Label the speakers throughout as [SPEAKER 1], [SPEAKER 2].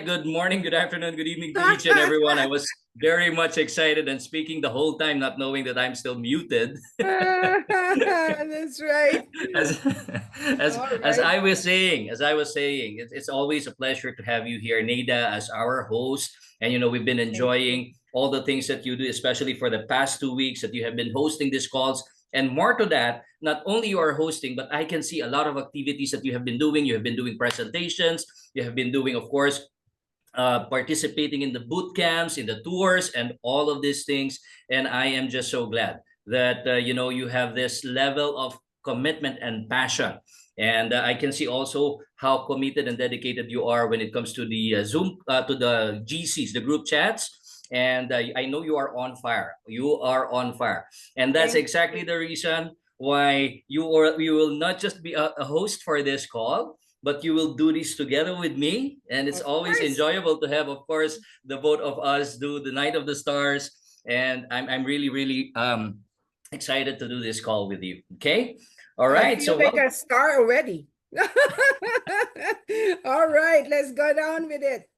[SPEAKER 1] Good morning, good afternoon, good evening to each and everyone. I was very much excited and speaking the whole time, not knowing that I'm still muted.
[SPEAKER 2] That's right.
[SPEAKER 1] as,
[SPEAKER 2] All
[SPEAKER 1] as
[SPEAKER 2] right.
[SPEAKER 1] I was saying, it's always a pleasure to have you here, Nada, as our host. And we've been
[SPEAKER 2] Thank you.
[SPEAKER 1] enjoying all the things that you do, especially for the past 2 weeks that you have been hosting these calls. And more to that, not only you are hosting, but I can see a lot of activities that you have been doing. You have been doing presentations. You have been doing, of course, participating in the boot camps, in the tours, and all of these things. And I am just so glad that you have this level of commitment and passion. And I can see also how committed and dedicated you are when it comes to the Zoom, to the GCs, the group chats. And I know you are on fire. You are on fire, and that's
[SPEAKER 2] Thank
[SPEAKER 1] exactly
[SPEAKER 2] you.
[SPEAKER 1] the reason why you will not just be a host for this call, but you will do this together with me. And it's
[SPEAKER 2] Of
[SPEAKER 1] always
[SPEAKER 2] course.
[SPEAKER 1] enjoyable to have, of course, the both of us do the Night of the Stars. And I'm really, really excited to do this call with you. Okay. All
[SPEAKER 2] I
[SPEAKER 1] right.
[SPEAKER 2] feel
[SPEAKER 1] So,
[SPEAKER 2] like
[SPEAKER 1] well,
[SPEAKER 2] a star already. All right, let's go down with it.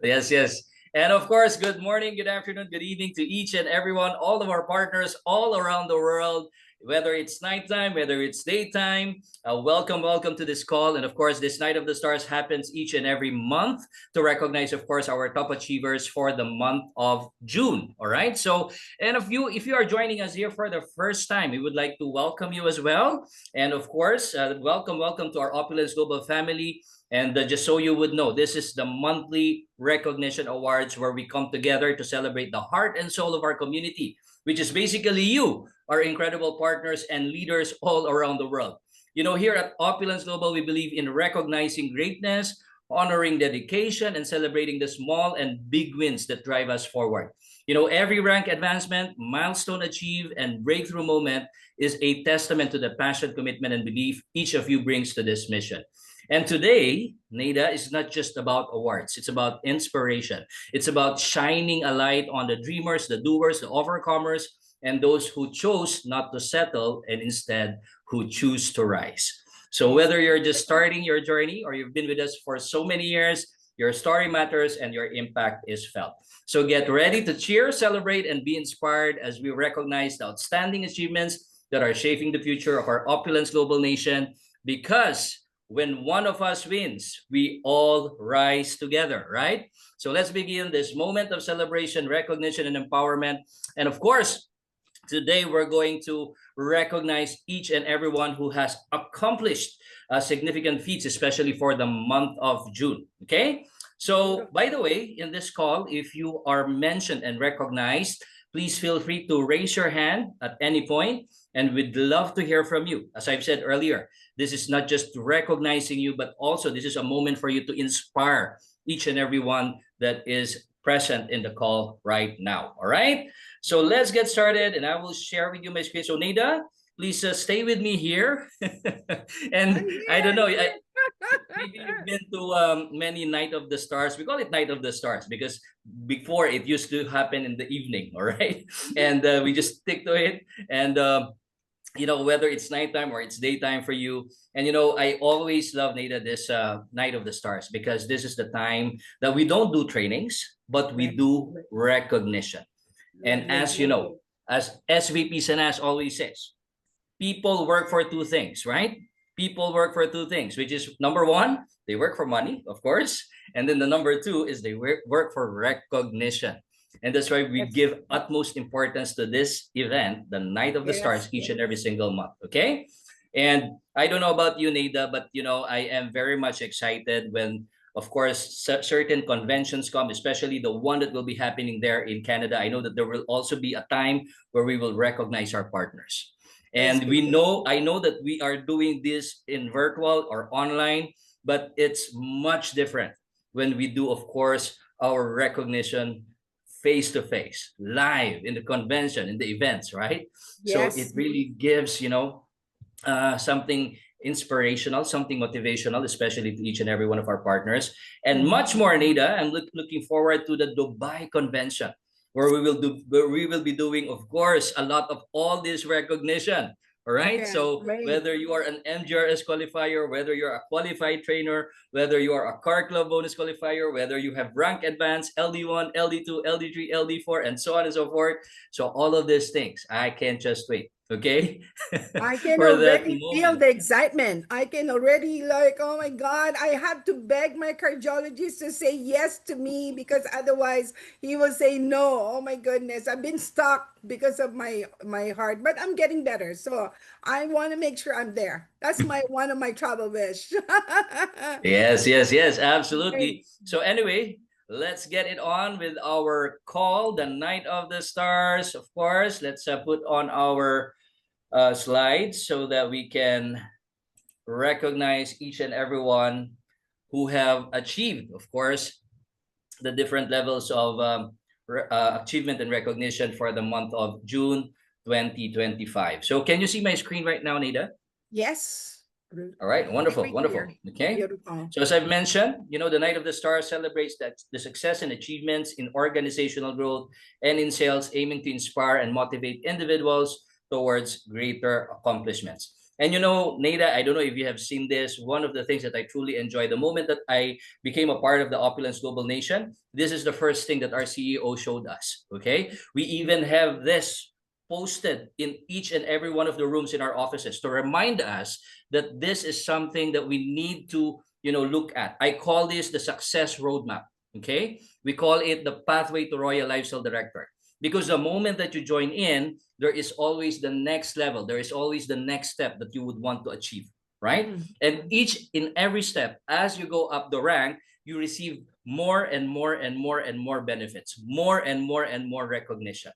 [SPEAKER 1] yes, yes. And of course, good morning, good afternoon, good evening to each and everyone, all of our partners all around the world, whether it's nighttime, whether it's daytime. Welcome, welcome to this call. And of course, this Night of the Stars happens each and every month to recognize, of course, our top achievers for the month of June. All right. So, and if you are joining us here for the first time, we would like to welcome you as well. And of course, welcome, welcome to our Opulence Global family. And just so you would know, this is the monthly recognition awards where we come together to celebrate the heart and soul of our community, which is basically you, our incredible partners and leaders all around the world. Here at Opulence Global, we believe in recognizing greatness, honoring dedication, and celebrating the small and big wins that drive us forward. Every rank advancement, milestone achieved, and breakthrough moment is a testament to the passion, commitment, and belief each of you brings to this mission. And today, Nada, is not just about awards. It's about inspiration. It's about shining a light on the dreamers, the doers, the overcomers, and those who chose not to settle and instead who choose to rise. So
[SPEAKER 2] Yes.
[SPEAKER 1] whether you're just starting your journey or you've been with us for so many years, your story matters and your impact is felt. So get ready to cheer, celebrate, and be inspired as we recognize the outstanding achievements that are shaping the future of our opulence global nation, because when one of us wins, we all rise together, right? So let's begin this moment of celebration, recognition, and empowerment. And of course, today we're going to recognize each and everyone who has accomplished significant feats, especially for the month of June. Okay? So, by the way, in this call, if you are mentioned and recognized, please feel free to raise your hand at any point, and we'd love to hear from you. As I've said earlier, this is not just recognizing you, but also this is a moment for you to inspire each and every one that is present in the call right now. All right? So let's get started, and I will share with you my screen. So Nida, please stay with me here.
[SPEAKER 2] I'm
[SPEAKER 1] And I
[SPEAKER 2] here.
[SPEAKER 1] don't know,
[SPEAKER 2] I'm here.
[SPEAKER 1] maybe you've been to many Night of the Stars. We call it Night of the Stars because before it used to happen in the evening, all right? And we just stick to it. And whether it's nighttime or it's daytime for you. And I always love, Nada, this Night of the Stars, because this is the time that we don't do trainings, but we
[SPEAKER 2] Right.
[SPEAKER 1] do recognition. And
[SPEAKER 2] Lovely.
[SPEAKER 1] as you know, as SVP Sanas always says, people work for two things, right? People work for two things, which is number one, they work for money, of course. And then the number two is they work for recognition. And that's why we
[SPEAKER 2] Yes.
[SPEAKER 1] give utmost importance to this event, the Night of the Stars,
[SPEAKER 2] Yes.
[SPEAKER 1] each and every single month. Okay. And I don't know about you, Nada, but I am very much excited when, of course, certain conventions come, especially the one that will be happening there in Canada. I know that there will also be a time where we will recognize our partners.
[SPEAKER 2] That's
[SPEAKER 1] And
[SPEAKER 2] good.
[SPEAKER 1] I know that we are doing this in virtual or online, but it's much different when we do, of course, our recognition face to face, live in the convention, in the events, right? So it
[SPEAKER 2] Yes.
[SPEAKER 1] really gives, something inspirational, something motivational, especially to each and every one of our partners, and
[SPEAKER 2] Mhm.
[SPEAKER 1] much more. Nida, I'm looking forward to the Dubai convention, where we will be doing, of course, a lot of all this recognition, All right.
[SPEAKER 2] Yeah,
[SPEAKER 1] So
[SPEAKER 2] right.
[SPEAKER 1] whether you are an MGRS qualifier, whether you're a qualified trainer, whether you are a car club bonus qualifier, whether you have rank advance, LD1, LD2, LD3, LD4, and so on and so forth. So all of these things, I can't just wait. Okay.
[SPEAKER 2] I can
[SPEAKER 1] For that
[SPEAKER 2] already feel
[SPEAKER 1] moment.
[SPEAKER 2] the excitement. I can already like, oh my God, I have to beg my cardiologist to say yes to me because otherwise he will say no. Oh my goodness. I've been stuck because of my heart, but I'm getting better. So I want to make sure I'm there. That's my one of my travel wish.
[SPEAKER 1] Yes, yes, yes,
[SPEAKER 2] Right.
[SPEAKER 1] absolutely. So anyway, let's get it on with our call, the Night of the Stars. Of course, let's put on our slides so that we can recognize each and everyone who have achieved, of course, the different levels of achievement and recognition for the month of June 2025. So can you see my screen right now, Nida?
[SPEAKER 2] Yes.
[SPEAKER 1] All right, wonderful,
[SPEAKER 2] Very
[SPEAKER 1] wonderful.
[SPEAKER 2] clear.
[SPEAKER 1] Okay.
[SPEAKER 2] Beautiful.
[SPEAKER 1] So as I've mentioned, the Night of the Stars celebrates the success and achievements in organizational growth and in sales, aiming to inspire and motivate individuals towards greater accomplishments. And Nada, I don't know if you have seen this. One of the things that I truly enjoy the moment that I became a part of the Opulence Global Nation, this is the first thing that our CEO showed us. Okay. We even have this posted in each and every one of the rooms in our offices to remind us that this is something that we need to look at. I call this the success roadmap. Okay, we call it the pathway to royal lifestyle director, because the moment that you join in, there is always the next level, there is always the next step that you would want to achieve, right?
[SPEAKER 2] Mm.
[SPEAKER 1] And each in every step, as you go up the rank, you receive more and more and more and more benefits, more and more and more recognition.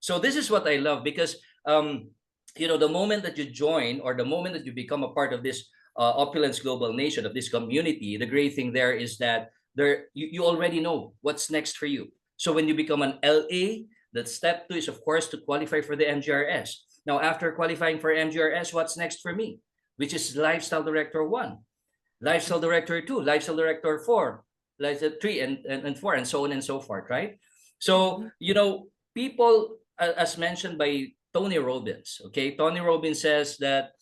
[SPEAKER 1] So this is what I love, because the moment that you join, or the moment that you become a part of this opulence global nation, of this community, the great thing there is that you already know what's next for you. So when you become an LA, that step two is of course to qualify for the MGRS. Now after qualifying for MGRS, what's next for me? Which is lifestyle director 1, lifestyle director 2, lifestyle director 4, lifestyle 3, and 4, and so on and so forth, right? So
[SPEAKER 2] Mhm.
[SPEAKER 1] people, as mentioned by Tony Robbins. Okay, Tony Robbins says that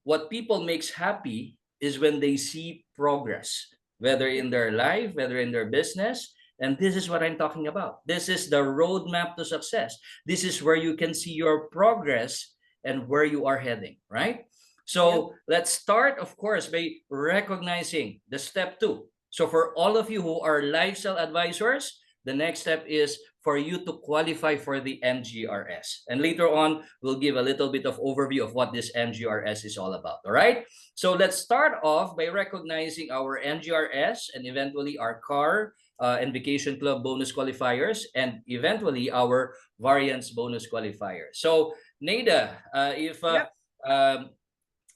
[SPEAKER 1] what people makes happy is when they see progress, whether in their life, whether in their business. And this is what I'm talking about. This is the roadmap to success. This is where you can see your progress and where you are heading, right?
[SPEAKER 2] Yep.
[SPEAKER 1] So let's start, of course, by recognizing the step two. So for all of you who are lifestyle advisors, the next step is for you to qualify for the MGRS. And later on, we'll give a little bit of overview of what this MGRS is all about. All right. So let's start off by recognizing our MGRS and eventually our car and vacation club bonus qualifiers, and eventually our variance bonus qualifiers. So Nada, if
[SPEAKER 2] Yep.
[SPEAKER 1] um,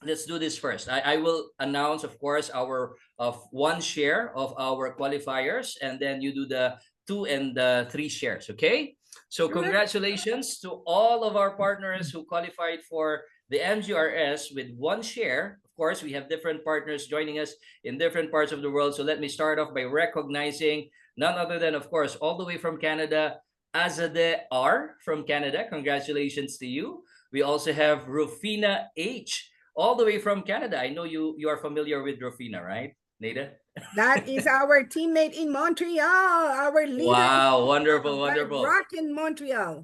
[SPEAKER 1] let's do this first. I will announce, of course, our of one share of our qualifiers, and then you do the 2 and 3 shares. Okay. So
[SPEAKER 2] Sure.
[SPEAKER 1] congratulations to all of our partners who qualified for the MGRS with one share. Of course, we have different partners joining us in different parts of the world. So let me start off by recognizing none other than, of course, all the way from Canada, Azade R from Canada. Congratulations to you. We also have Rufina H all the way from Canada. I know you are familiar with Rufina, right, Nada?
[SPEAKER 2] That is our teammate in Montreal, our leader in
[SPEAKER 1] Wow,
[SPEAKER 2] Montreal,
[SPEAKER 1] wonderful,
[SPEAKER 2] right?
[SPEAKER 1] wonderful.
[SPEAKER 2] Rock in Montreal.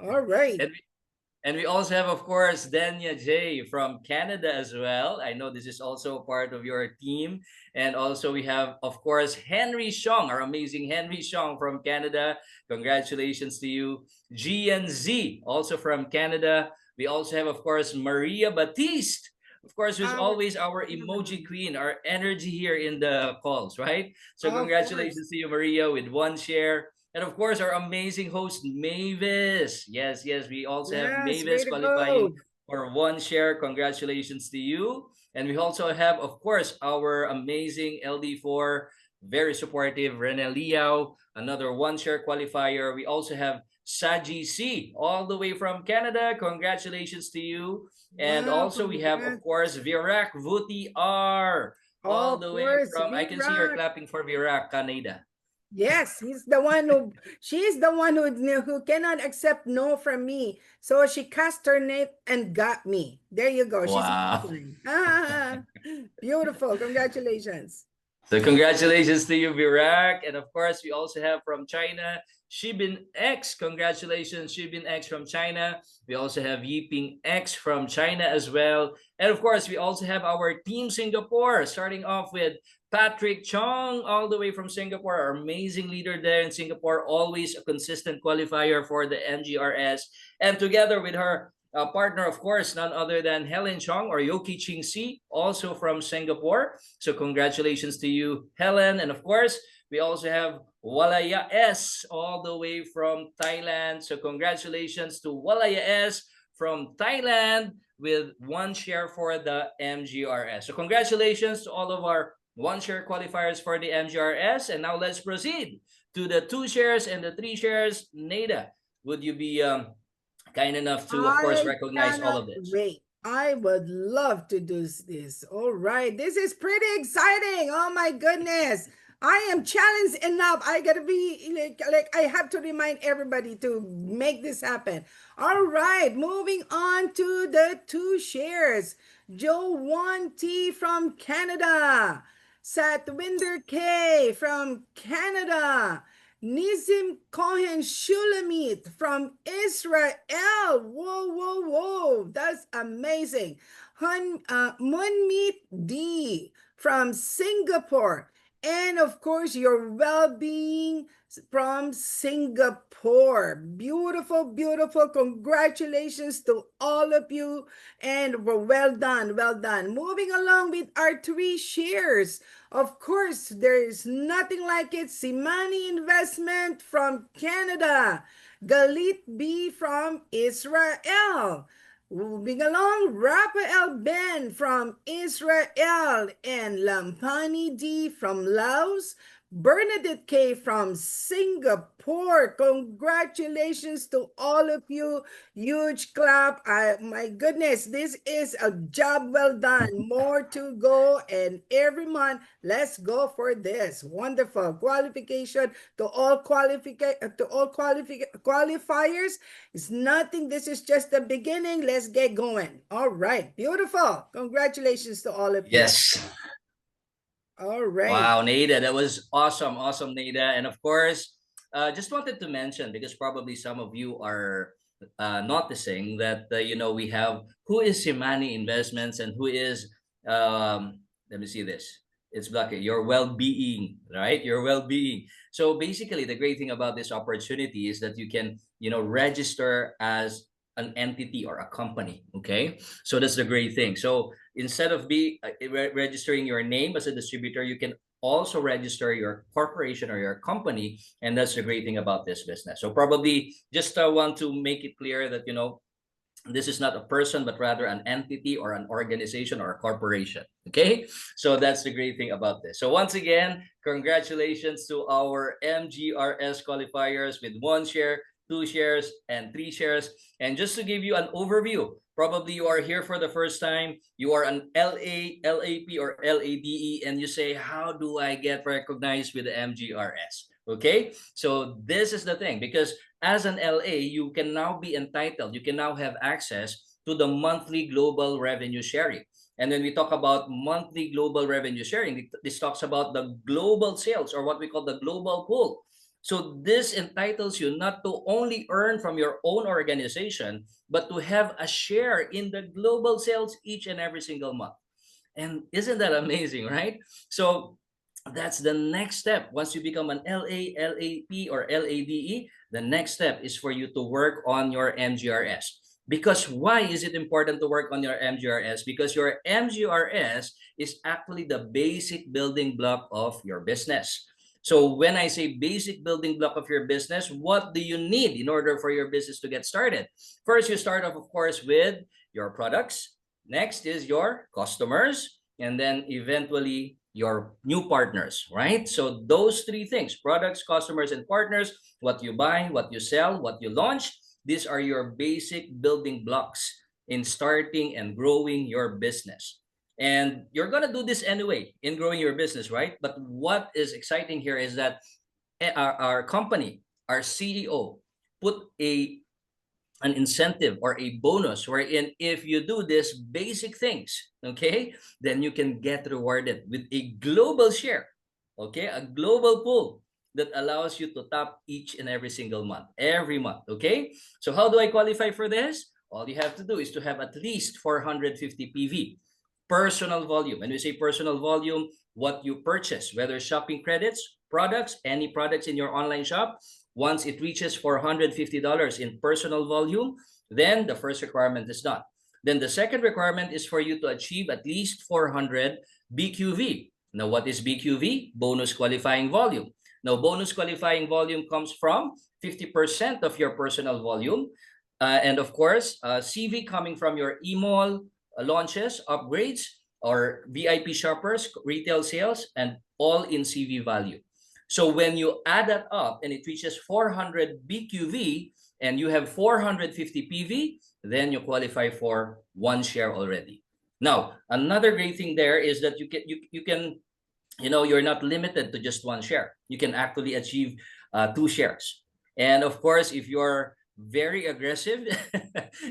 [SPEAKER 2] All right.
[SPEAKER 1] And and we also have, of course, Danya J from Canada as well. I know this is also part of your team. And also we have, of course, Henry Shong, our amazing Henry Shong from Canada. Congratulations to you. G and Z, also from Canada. We also have, of course, Maria Batiste. Of course, who's
[SPEAKER 2] Our,
[SPEAKER 1] always our emoji queen, our energy here in the calls, right? So
[SPEAKER 2] of course.
[SPEAKER 1] congratulations to you, Maria, with one share. And of course, our amazing host, Mavis. Yes, yes, we also have
[SPEAKER 2] Yes, way
[SPEAKER 1] Mavis
[SPEAKER 2] to
[SPEAKER 1] qualifying
[SPEAKER 2] go.
[SPEAKER 1] for one share. Congratulations to you. And we also have, of course, our amazing LD4, very supportive, Rene Liao, another one share qualifier. We also have Saji C, all the way from Canada. Congratulations to you. And
[SPEAKER 2] Wow,
[SPEAKER 1] also we have, of
[SPEAKER 2] congrats.
[SPEAKER 1] course, Virak Vuti R, all
[SPEAKER 2] Of
[SPEAKER 1] the way
[SPEAKER 2] course,
[SPEAKER 1] from, I can see you're
[SPEAKER 2] V-Rock.
[SPEAKER 1] clapping for Virak, Canada.
[SPEAKER 2] Yes, he's the one who she's the one who cannot accept no from me. So she cast her net and got me. There you go. She's a
[SPEAKER 1] Wow.
[SPEAKER 2] pipeline. Ah, beautiful. Congratulations.
[SPEAKER 1] So congratulations to you, Virak. And of course, we also have from China, Shibin X. Congratulations, Shibin X from China. We also have Yiping X from China as well. And of course, we also have our team Singapore, starting off with Patrick Chong, all the way from Singapore, our amazing leader there in Singapore, always a consistent qualifier for the MGRS. And together with her partner, of course, none other than Helen Chong or Yoki Ching Si, also from Singapore. So congratulations to you, Helen. And of course, we also have Walaya S all the way from Thailand. So congratulations to Walaya S from Thailand with one share for the MGRS. So congratulations to all of our one share qualifiers for the MGRS. And now let's proceed to the 2 shares and the 3 shares. Nada, would you be kind enough to, of course,
[SPEAKER 2] I
[SPEAKER 1] recognize all
[SPEAKER 2] cannot
[SPEAKER 1] of this?
[SPEAKER 2] wait. I would love to do this. All right. This is pretty exciting. Oh my goodness. I am challenged enough. I gotta be like I have to remind everybody to make this happen. All right, moving on to the 2 shares. Joe 1T from Canada. Satwinder K from Canada. Nizim Cohen Shulamit from Israel. Whoa, whoa, whoa. That's amazing. Munmeet D from Singapore. And of course, your well being from Singapore. Beautiful, beautiful. Congratulations to all of you. And well done, well done. Moving along with our 3 shares. Of course, there is nothing like it. Simani Investment from Canada. Galit B from Israel. Moving along, Rafael Ben from Israel and Lampani D from Laos. Bernadette K from Singapore. Congratulations to all of you. Huge clap. My goodness, this is a job well done. More to go. And every month, let's go for this. Wonderful qualification to all qualifiers. It's nothing. This is just the beginning. Let's get going. All right. Beautiful. Congratulations to all of you.
[SPEAKER 1] Yes.
[SPEAKER 2] All right.
[SPEAKER 1] Wow, Nada, that was awesome, awesome, Nada. And of course, just wanted to mention because probably some of you are noticing that we have who is Simani Investments and who is let me see this. It's Black. Your well-being, right? Your well-being. So basically, the great thing about this opportunity is that you can register as an entity or a company. Okay, so that's the great thing. So instead of registering your name as a distributor, you can also register your corporation or your company, and that's the great thing about this business. So probably just want to make it clear that this is not a person but rather an entity or an organization or a corporation. Okay, so that's the great thing about this. So once again, congratulations to our MGRS qualifiers with 1 share, 2 shares, and 3 shares. And just to give you an overview, probably you are here for the first time, you are an LAP or LADE, and you say, how do I get recognized with the MGRS? Okay, so this is the thing, because as an LA, you can now be entitled, you can now have access to the monthly global revenue sharing. And when we talk about monthly global revenue sharing, this talks about the global sales or what we call the global pool. So this entitles you not to only earn from your own organization, but to have a share in the global sales each and every single month. And isn't that amazing, right? So that's the next step. Once you become an LAP, or LADE, the next step is for you to work on your MGRS. Because why is it important to work on your MGRS? Because your MGRS is actually the basic building block of your business. So when I say basic building block of your business, what do you need in order for your business to get started? First, you start off, of course, with your products. Next is your customers. And then eventually your new partners, right? So those 3 things: products, customers, and partners, what you buy, what you sell, what you launch, these are your basic building blocks in starting and growing your business. And you're going to do this anyway in growing your business, right? But what is exciting here is that our company, our CEO, put an incentive or a bonus wherein if you do this basic things, okay, then you can get rewarded with a global share, okay, a global pool that allows you to tap each and every single month, every month, okay? So how do I qualify for this? All you have to do is to have at least 450 PV, personal volume. When we say personal volume, what you purchase, whether shopping credits, products, any products in your online shop, once it reaches $450 in personal volume, then the first requirement is done. Then the second requirement is for you to achieve at least 400 BQV. Now, what is BQV? Bonus qualifying volume. Now, bonus qualifying volume comes from 50% of your personal volume. And of course, CV coming from your e-mall launches, upgrades, or VIP shoppers, retail sales, and all in CV value. So when you add that up and it reaches 400 BQV and you have 450 PV, then you qualify for one share already. Now, another great thing there is that you're not limited to just one share. You can actually achieve two shares. And of course, if you're very aggressive,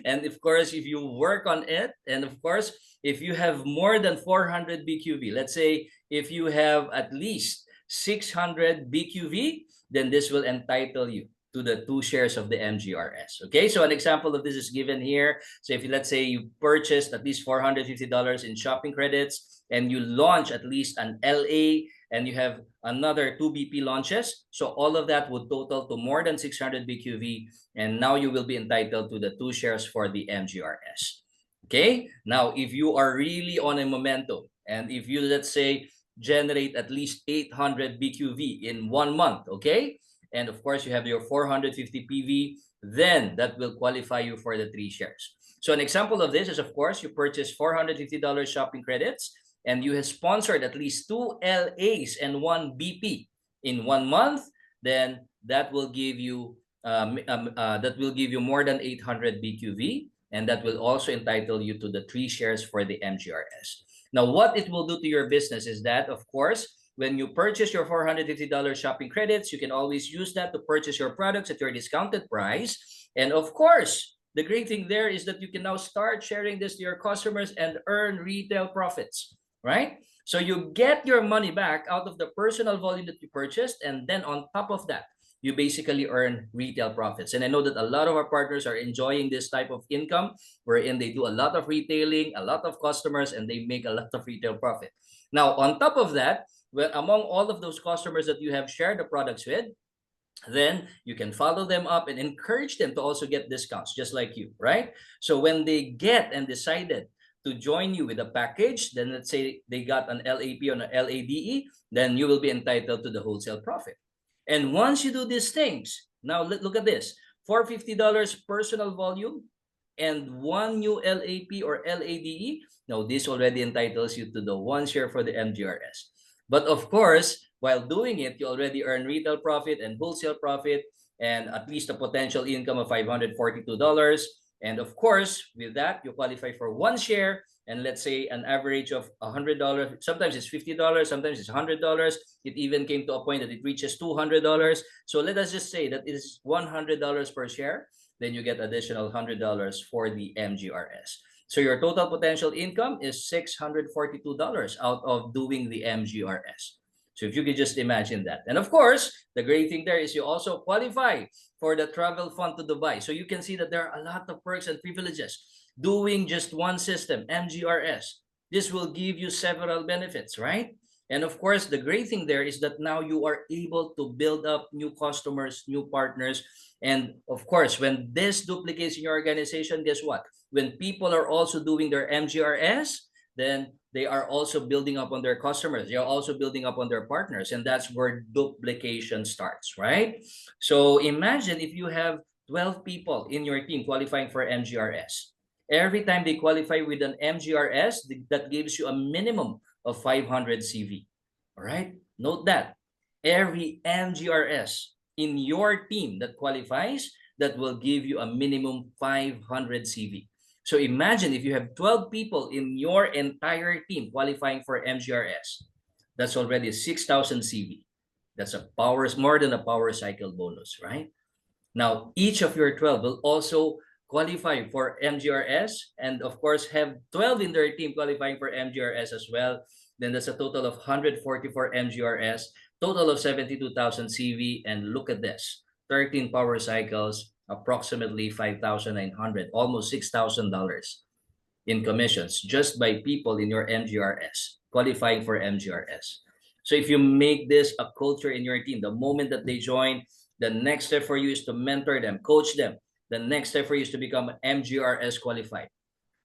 [SPEAKER 1] and of course, if you work on it, and of course, if you have more than 400 BQV, let's say if you have at least 600 BQV, then this will entitle you to the two shares of the MGRS. Okay, so an example of this is given here. So if let's say you purchased at least $450 in shopping credits and you launch at least an LA and you have another 2 BP launches, so all of that would total to more than 600 BQV, and now you will be entitled to the two shares for the MGRS. Okay, now if you are really on a momentum and if you, let's say, generate at least 800 BQV in 1 month, okay? And of course, you have your 450 PV, then that will qualify you for the 3 shares. So an example of this is, of course, you purchase $450 shopping credits and you have sponsored at least 2 LAs and 1 BP in 1 month, then that will give you more than 800 BQV, and that will also entitle you to the 3 shares for the MGRS. Now, what it will do to your business is that, of course, when you purchase your $450 shopping credits, you can always use that to purchase your products at your discounted price. And of course, the great thing there is that you can now start sharing this to your customers and earn retail profits, right? So you get your money back out of the personal volume that you purchased, and then on top of that, you basically earn retail profits. And I know that a lot of our partners are enjoying this type of income wherein they do a lot of retailing, a lot of customers, and they make a lot of retail profit. Now, on top of that, well, among all of those customers that you have shared the products with, then you can follow them up and encourage them to also get discounts just like you, right? So when they get and decided to join you with a package, then let's say they got an LAP or an LADE, then you will be entitled to the wholesale profit. And once you do these things, now look at this, $450 personal volume and 1 new LAP or LADE. Now this already entitles you to the 1 share for the MGRS. But of course, while doing it, you already earn retail profit and wholesale profit and at least a potential income of $542. And of course, with that, you qualify for 1 share, and let's say an average of $100. Sometimes it's $50, sometimes it's $100. It even came to a point that it reaches $200. So let us just say that it is $100 per share. Then you get additional $100 for the MGRS. So your total potential income is $642 out of doing the MGRS. So if you could just imagine that. And of course, the great thing there is you also qualify for the travel fund to Dubai. So you can see that there are a lot of perks and privileges doing just one system, MGRS. This will give you several benefits, right? And of course, the great thing there is that now you are able to build up new customers, new partners. And of course, when this duplicates in your organization, guess what? When people are also doing their MGRS, then they are also building up on their customers. They are also building up on their partners. And that's where duplication starts, right? So imagine if you have 12 people in your team qualifying for MGRS. Every time they qualify with an MGRS, that gives you a minimum of 500 CV. All right? Note that. Every MGRS in your team that qualifies, that will give you a minimum 500 CV. So imagine if you have 12 people in your entire team qualifying for MGRS, that's already 6,000 CV. That's a more than a power cycle bonus, right? Now, each of your 12 will also qualify for MGRS, and of course have 12 in their team qualifying for MGRS as well. Then that's a total of 144 MGRS, total of 72,000 CV, and look at this, 13 power cycles, approximately 5,900, almost $6,000 in commissions just by people in your MGRS qualifying for MGRS. So if you make this a culture in your team, the moment that they join, the next step for you is to mentor them, coach them. The next step for you is to become MGRS qualified.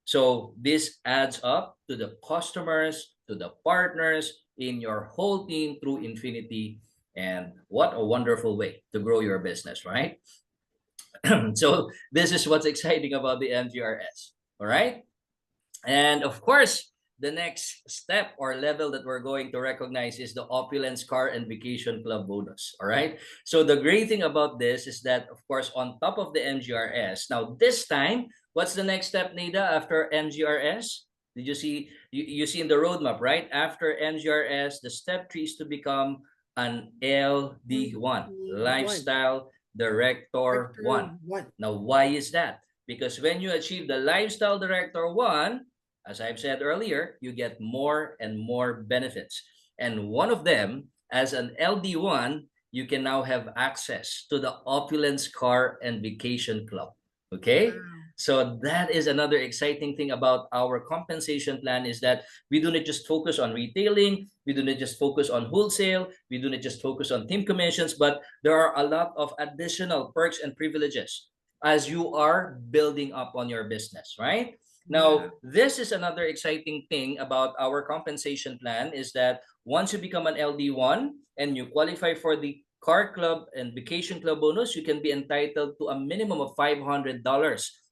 [SPEAKER 1] So this adds up to the customers, to the partners in your whole team through infinity. And what a wonderful way to grow your business, right? So this is what's exciting about the MGRS. All right. And of course, the next step or level that we're going to recognize is the Opulence Car and Vacation Club bonus. All right. So the great thing about this is that, of course, on top of the MGRS, now this time, what's the next step, Nida, after MGRS? Did you see? You see in the roadmap, right? After MGRS, the step three is to become an LD1,
[SPEAKER 2] One.
[SPEAKER 1] Lifestyle Director
[SPEAKER 2] Director
[SPEAKER 1] 1.
[SPEAKER 2] one.
[SPEAKER 1] Now, why is that? Because when you achieve the Lifestyle Director 1, as I've said earlier, you get more and more benefits. And one of them, as an LD1, you can now have access to the Opulence Car and Vacation Club. Okay?
[SPEAKER 2] Wow.
[SPEAKER 1] So that is another exciting thing about our compensation plan is that we do not just focus on retailing, we do not just focus on wholesale, we do not just focus on team commissions, but there are a lot of additional perks and privileges as you are building up on your business, right?
[SPEAKER 2] Wow.
[SPEAKER 1] Now, this is another exciting thing about our compensation plan is that once you become an LD1 and you qualify for the car club and vacation club bonus, you can be entitled to a minimum of $500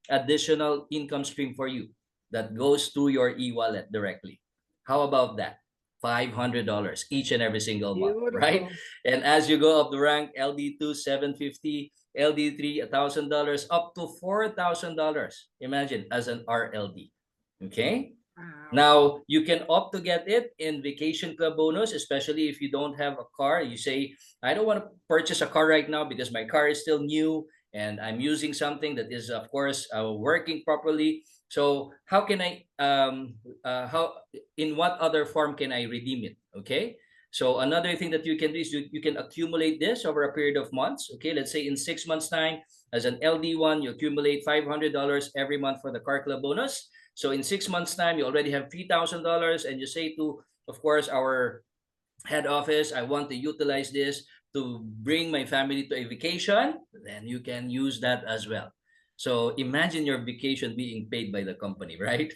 [SPEAKER 1] additional income stream for you that goes to your e-wallet directly. How about that? $500 each and every single month, right?
[SPEAKER 2] Beautiful.
[SPEAKER 1] And as you go up the rank, LD2 750, LD3 $1,000 up to $4,000. Imagine as an RLD. Okay?
[SPEAKER 2] Wow.
[SPEAKER 1] Now, you can opt to get it in Vacation Club bonus, especially if you don't have a car. You say, I don't want to purchase a car right now because my car is still new and I'm using something that is, of course, working properly. So, how can in what other form can I redeem it? Okay. So, another thing that you can do is you can accumulate this over a period of months. Okay. Let's say in 6 months' time, as an LD1, you accumulate $500 every month for the car club bonus. So in 6 months' time, you already have $3,000, and you say to, of course, our head office, I want to utilize this to bring my family to a vacation. Then you can use that as well. So imagine your vacation being paid by the company, right?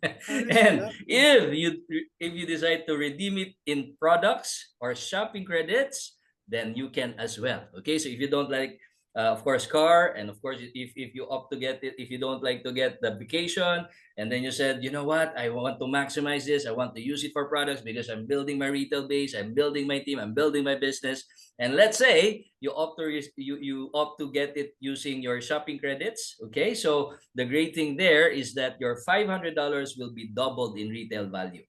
[SPEAKER 2] I
[SPEAKER 1] And
[SPEAKER 2] love it.
[SPEAKER 1] if you decide to redeem it in products or shopping credits, then you can as well. Okay, so if you don't like of course car, and of course if you opt to get it, if you don't like to get the vacation, and then you said, you know what, I want to maximize this, I want to use it for products because I'm building my retail base, I'm building my team, I'm building my business, and let's say you opt to get it using your shopping credits. Okay, so the great thing there is that your $500 will be doubled in retail value.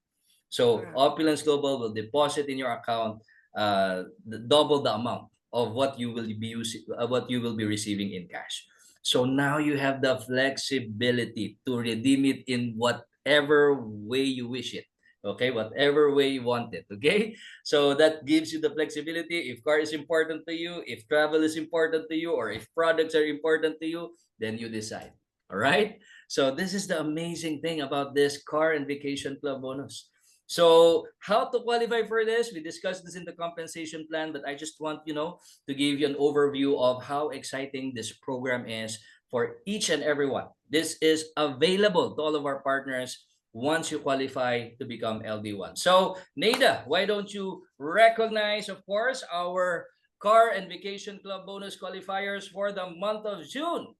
[SPEAKER 1] So
[SPEAKER 2] Wow.
[SPEAKER 1] Opulence Global will deposit in your account double the amount of what you will be receiving in cash. So now you have the flexibility to redeem it in whatever way you wish it. Okay, whatever way you want it. Okay, so that gives you the flexibility. If car is important to you, if travel is important to you, or if products are important to you, then you decide. All right. So this is the amazing thing about this car and vacation club bonus. So how to qualify for this? We discussed this in the compensation plan, but I just want, to give you an overview of how exciting this program is for each and everyone. This is available to all of our partners once you qualify to become LD1. So, Nada, why don't you recognize, of course, our car and vacation club bonus qualifiers for the month of June?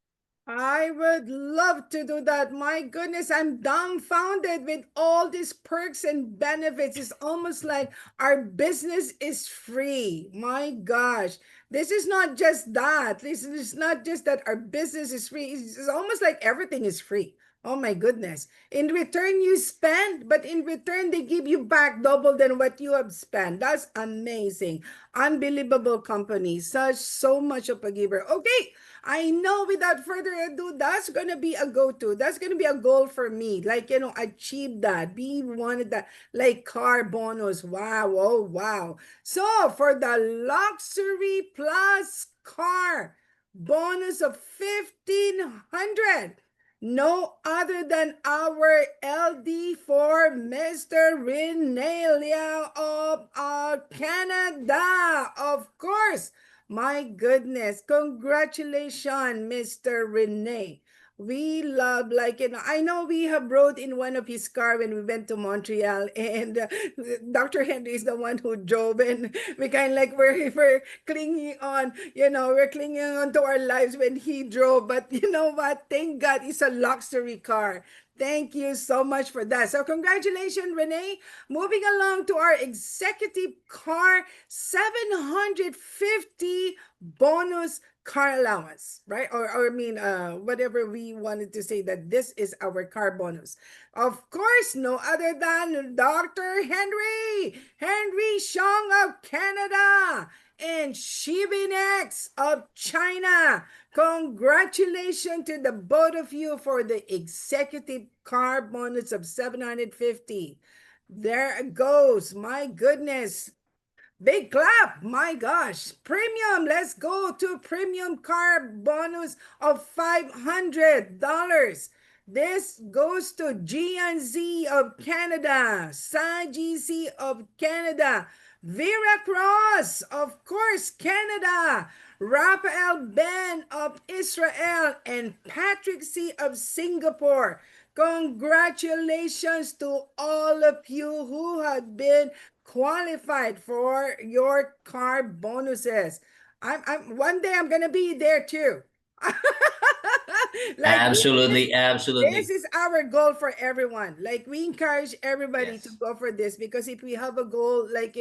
[SPEAKER 2] I would love to do that. My goodness, I'm dumbfounded with all these perks and benefits. It's almost like our business is free. My gosh. This is not just that. This is not just that our business is free. It's almost like everything is free. Oh my goodness. In return, you spend, but in return, they give you back double than what you have spent. That's amazing. Unbelievable company. Such, so much of a giver. Okay. I know without further ado, that's going to be a go to. That's going to be a goal for me. Like, achieve that. Be one of the, like, car bonus. Wow. Oh, wow. So for the luxury plus car bonus of 1,500, no other than our LD4 Mr. Renalia of Canada. Of course. My goodness. Congratulations, Mr. Rene. We love, like, I know we have rode in one of his car when we went to Montreal, and Dr. Henry is the one who drove, and we kind of like, we're clinging on, we're clinging on to our lives when he drove. But you know what? Thank God it's a luxury car. Thank you so much for that. So congratulations, Renee. Moving along to our executive car, 750 bonus car allowance, right? Or I mean, whatever we wanted to say, that this is our car bonus. Of course, no other than Dr. Henry Shong of Canada, and Shibinex of China. Congratulations to the both of you for the executive car bonus of 750. There it goes. My goodness. Big clap. My gosh. Premium. Let's go to premium car bonus of $500. This goes to GNZ of Canada, SAGC of Canada, Vera Cross, of course, Canada, Raphael Ben of Israel, and Patrick C of Singapore. Congratulations to all of you who have been qualified for your car bonuses. I'm one day I'm gonna be there too. Like
[SPEAKER 1] Absolutely,
[SPEAKER 2] this
[SPEAKER 1] absolutely.
[SPEAKER 2] is our goal for everyone. Like we encourage everybody to
[SPEAKER 1] Yes,
[SPEAKER 2] go for this, because if we have a goal, like,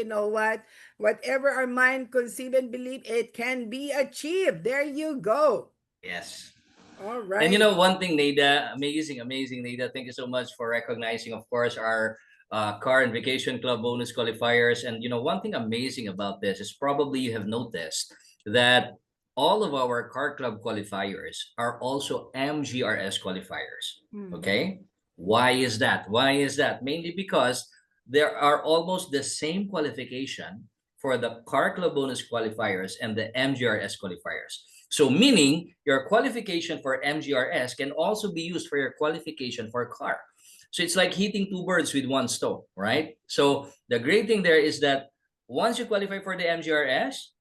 [SPEAKER 2] whatever our mind conceive and believe, it can be achieved. There you go.
[SPEAKER 1] yes.
[SPEAKER 2] All
[SPEAKER 1] And
[SPEAKER 2] right.
[SPEAKER 1] one thing, Nada, amazing, amazing, Nada. Thank you so much for recognizing, of course, our car and vacation club bonus qualifiers. And one thing amazing about this is probably you have noticed that all of our car club qualifiers are also MGRS qualifiers.
[SPEAKER 2] Mhm.
[SPEAKER 1] Okay, why is that? Why is that? Mainly because there are almost the same qualification for the car club bonus qualifiers and the MGRS qualifiers. So meaning your qualification for MGRS can also be used for your qualification for car. So it's like hitting two birds with one stone, right? So the great thing there is that once you qualify for the MGRS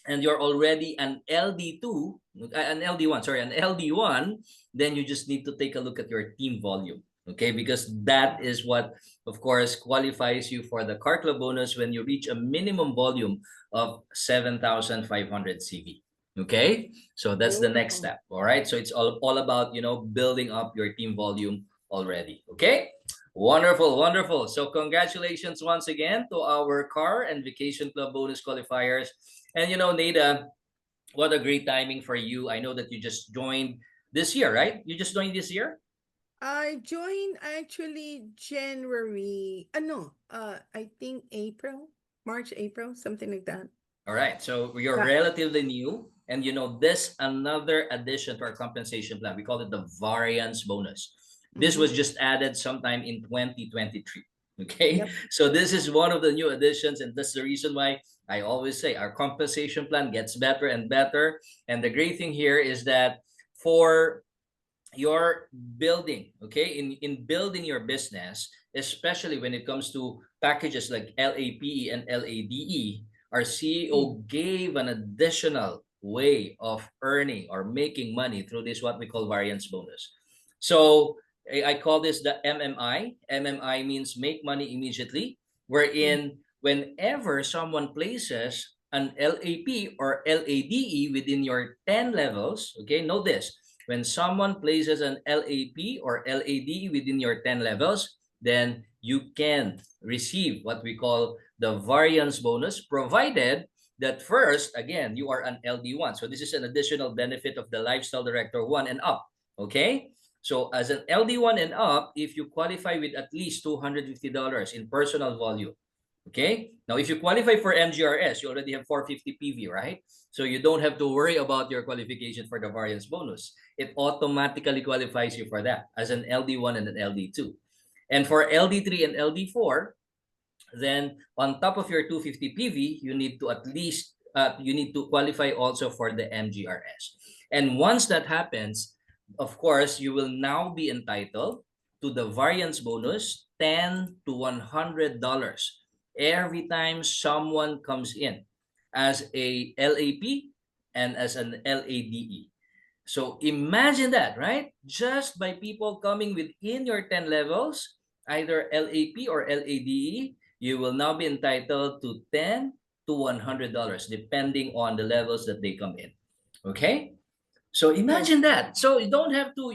[SPEAKER 1] and you're already an LD2, an LD1, sorry, an LD1, then you just need to take a look at your team volume. Okay, because that is what, of course, qualifies you for the car club bonus when you reach a minimum volume of 7,500 CV. Okay, so that's the next
[SPEAKER 2] Oh.
[SPEAKER 1] step. All right, so it's all about building up your team volume already. Okay, wonderful, wonderful. So congratulations once again to our car and vacation club bonus qualifiers. And Nada, what a great timing for you. I know that you just joined this year, right? You just joined this year?
[SPEAKER 2] I joined actually January. No, I think April, March, April, something like that.
[SPEAKER 1] All right. So you're
[SPEAKER 2] Yeah.
[SPEAKER 1] relatively new. And this another addition to our compensation plan. We call it the variance bonus. This
[SPEAKER 2] Mm-hmm.
[SPEAKER 1] was just added sometime in 2023. Okay.
[SPEAKER 2] Yep.
[SPEAKER 1] So this is one of the new additions. And that's the reason why I always say our compensation plan gets better and better. And the great thing here is that for your building, okay, in building your business, especially when it comes to packages like LAPE and LADE, our
[SPEAKER 2] Mm.
[SPEAKER 1] CEO gave an additional way of earning or making money through this what we call variance bonus. So I call this the MMI means make money immediately,
[SPEAKER 2] Mm.
[SPEAKER 1] wherein whenever someone places an LAP or LADE within your 10 levels, okay, know this: when someone places an LAP or LAD within your 10 levels, then you can receive what we call the variance bonus, provided that first, again, you are an LD1. So this is an additional benefit of the Lifestyle Director 1 and up. Okay? So as an LD1 and up, if you qualify with at least $250 in personal volume, okay? Now, if you qualify for MGRS, you already have 450 PV, right? So you don't have to worry about your qualification for the variance bonus. It automatically qualifies you for that as an LD1 and an LD2. And for LD3 and LD4, then on top of your 250 PV, you need to at least you need to qualify also for the MGRS. And once that happens, of course, you will now be entitled to the variance bonus, $10 to $100 every time someone comes in as a LAP and as an LADE. So imagine that, right? Just by people coming within your 10 levels, either LAP or LADE, you will now be entitled to $10 to $100 depending on the levels that they come in. Okay? So
[SPEAKER 2] Yes.
[SPEAKER 1] imagine that. So you don't have to,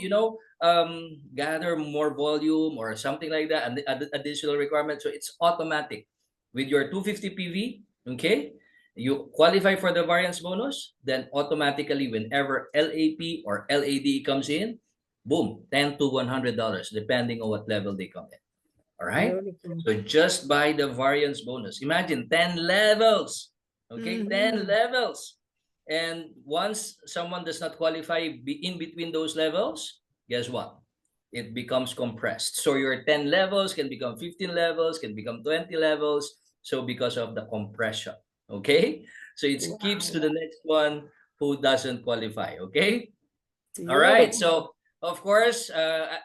[SPEAKER 1] gather more volume or something like that, and additional requirement. So it's automatic with your 250 PV. Okay, you qualify for the variance bonus, then automatically, whenever LAP or LAD comes in, boom, $10 to $100, depending on what level they come in. All right.
[SPEAKER 2] Beautiful.
[SPEAKER 1] So just by the variance bonus, imagine 10 levels. Okay, 10
[SPEAKER 2] Mm-hmm.
[SPEAKER 1] levels. And once someone does not qualify in between those levels, guess what? It becomes compressed. So your 10 levels can become 15 levels, can become 20 levels. So because of the compression. Okay. So it skips to
[SPEAKER 2] Wow.
[SPEAKER 1] the next one who doesn't qualify. Okay. All right.
[SPEAKER 2] Beautiful.
[SPEAKER 1] So, of course,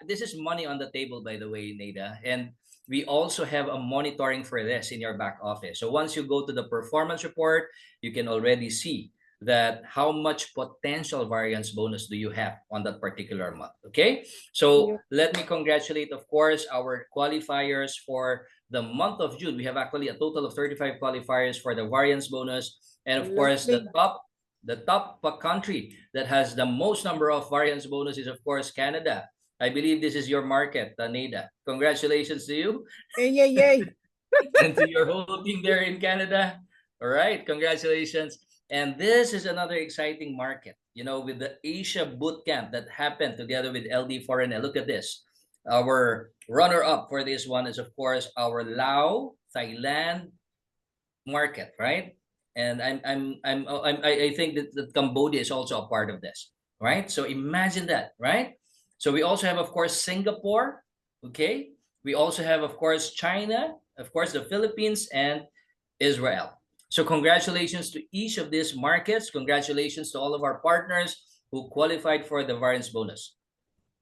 [SPEAKER 1] this is money on the table, by the way, Nada. And we also have a monitoring for this in your back office. So, once you go to the performance report, you can already see that how much potential variance bonus do you have on that particular month. Okay. So,
[SPEAKER 2] You
[SPEAKER 1] let me congratulate, of course, our qualifiers for the month of June. We have actually a total of 35 qualifiers for the variance bonus. And of course, the
[SPEAKER 2] lovely.
[SPEAKER 1] top country that has the most number of variance bonus is, of course, Canada. I believe this is your market, Neda. Congratulations to you
[SPEAKER 2] Yay, yay, yay.
[SPEAKER 1] and to your whole team there in Canada. All right, congratulations. And this is another exciting market, with the Asia Bootcamp that happened together with LD Foreign. Look at this. Our runner-up for this one is, of course, our Lao, Thailand, market, right? And I think that Cambodia is also a part of this, right? So imagine that, right? So we also have, of course, Singapore, okay? We also have, of course, China, of course, the Philippines, and Israel. So congratulations to each of these markets. Congratulations to all of our partners who qualified for the variance bonus.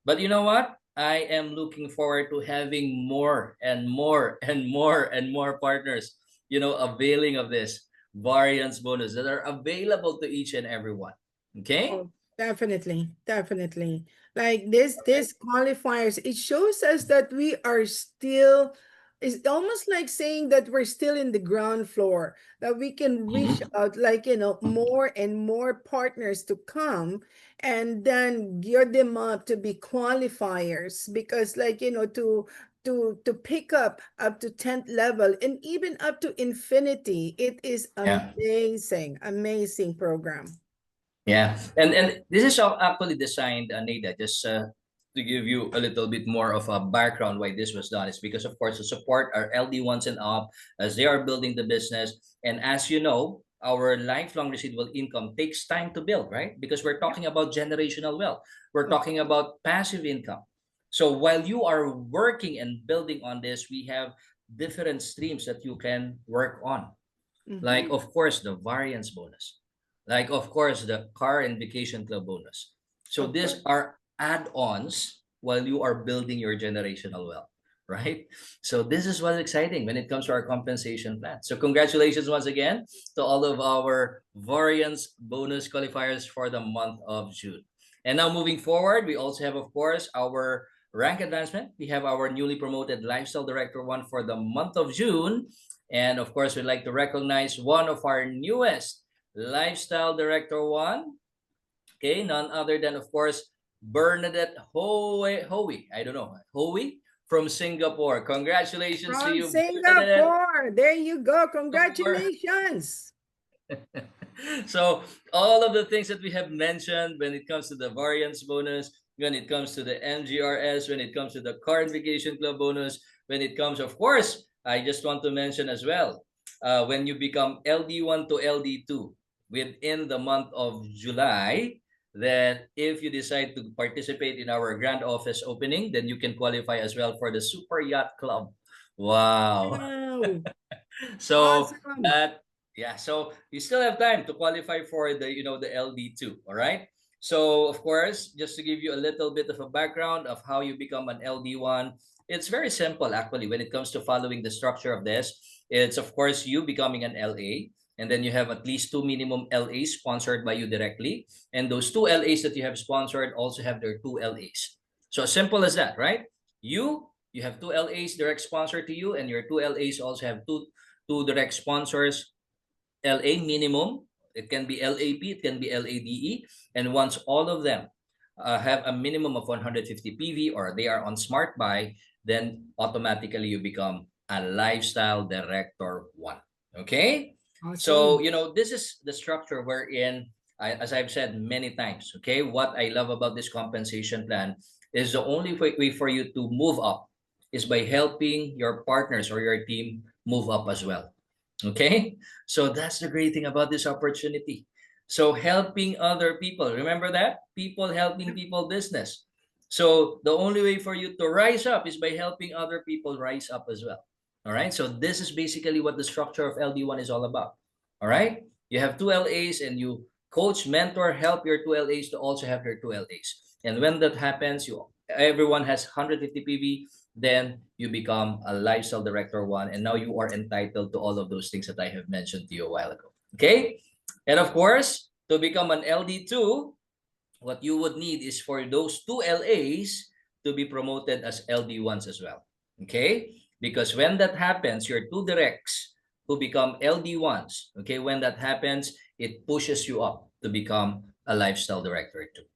[SPEAKER 1] But you know what? I am looking forward to having more and more and more and more partners, availing of this variance bonus that are available to each and every one. Okay?
[SPEAKER 2] Oh, definitely, definitely. Like this qualifiers, it shows us that we are still, it's almost like saying that we're still in the ground floor, that we can reach
[SPEAKER 1] Mhm.
[SPEAKER 2] out, like, more and more partners to come and then gear them up to be qualifiers because, like, to pick up to 10th level and even up to infinity. It is
[SPEAKER 1] Yeah.
[SPEAKER 2] amazing, amazing program.
[SPEAKER 1] Yeah, and this is how actually designed, Nada, just to give you a little bit more of a background why this was done is because, of course, to support our LD1s and up as they are building the business. And as you know, our lifelong residual income takes time to build, right? Because we're
[SPEAKER 2] Yep.
[SPEAKER 1] talking about generational wealth. We're
[SPEAKER 2] Of
[SPEAKER 1] talking
[SPEAKER 2] course.
[SPEAKER 1] about passive income. So while you are working and building on this, we have different streams that you can work on, like,
[SPEAKER 2] Mhm.
[SPEAKER 1] of course, the variance bonus, like, of course, the car and vacation club bonus. So
[SPEAKER 2] Of
[SPEAKER 1] these
[SPEAKER 2] course.
[SPEAKER 1] are add-ons while you are building your generational wealth, right? So this is what's exciting when it comes to our compensation plan. So congratulations once again to all of our variance bonus qualifiers for the month of June. And now moving forward, we also have, of course, our rank advancement. We have our newly promoted lifestyle director one for the month of June. And of course, we'd like to recognize one of our newest lifestyle director one. Okay, none other than, of course, Bernadette Hoey. I don't know. Hoey from Singapore. Congratulations to
[SPEAKER 2] From
[SPEAKER 1] you, Bernadette.
[SPEAKER 2] Singapore. There you go.
[SPEAKER 1] Singapore.
[SPEAKER 2] Congratulations.
[SPEAKER 1] So all of the things that we have mentioned when it comes to the variance bonus, when it comes to the MGRS, when it comes to the car and vacation club bonus, when it comes, of course, I just want to mention as well, when you become LD1 to LD2 within the month of July, then if you decide to participate in our grand office opening, then you can qualify as well for the Super Yacht Club. Wow.
[SPEAKER 2] Wow.
[SPEAKER 1] So
[SPEAKER 2] Awesome.
[SPEAKER 1] that, yeah, so you still have time to qualify for the, the LD2, all right? So of course, just to give you a little bit of a background of how you become an LD1, it's very simple actually when it comes to following the structure of this. It's of course you becoming an LA, and then you have at least two minimum LAs sponsored by you directly, and those two LAs that you have sponsored also have their two LAs. So as simple as that, right? You have two LAs direct sponsor to you, and your two LAs also have two direct sponsors, LA minimum. It can be LAP, it can be LADE. And once all of them have a minimum of 150 PV or they are on Smart Buy, then automatically you become a lifestyle director one. Okay? So,
[SPEAKER 2] Awesome.
[SPEAKER 1] this is the structure wherein, as I've said many times, okay, what I love about this compensation plan is the only way for you to move up is by helping your partners or your team move up as well. Okay? So that's the great thing about this opportunity. So helping other people, remember that? People helping people business. So the only way for you to rise up is by helping other people rise up as well. All right? So this is basically what the structure of LD1 is all about. All right? You have two LAs and you coach, mentor, help your two LAs to also have their two LAs. And when that happens, everyone has 150 PV, then you become a lifestyle director one, and now you are entitled to all of those things that I have mentioned to you a while ago. Okay? And of course, to become an LD2, what you would need is for those two LAs to be promoted as LD1s as well. Okay? Because when that happens, your two directs who become LD1s, okay, when that happens, it pushes you up to become a lifestyle director too.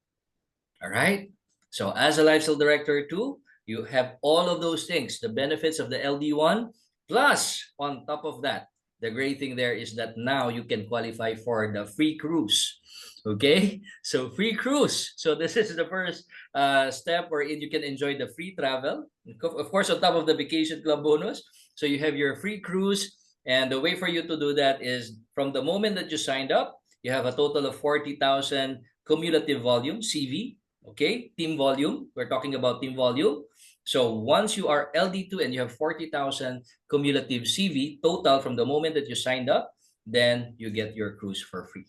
[SPEAKER 1] All right. So as a lifestyle director too, you have all of those things, the benefits of the LD1. Plus, on top of that, the great thing there is that now you can qualify for the free cruise. Okay. So free cruise. So this is the first step wherein you can enjoy the free travel. Of course, on top of the vacation club bonus. So you have your free cruise. And the way for you to do that is from the moment that you signed up, you have a total of 40,000 cumulative volume, CV. Okay, team volume. We're talking about team volume. So once you are LD2 and you have 40,000 cumulative CV total from the moment that you signed up, then you get your cruise for free.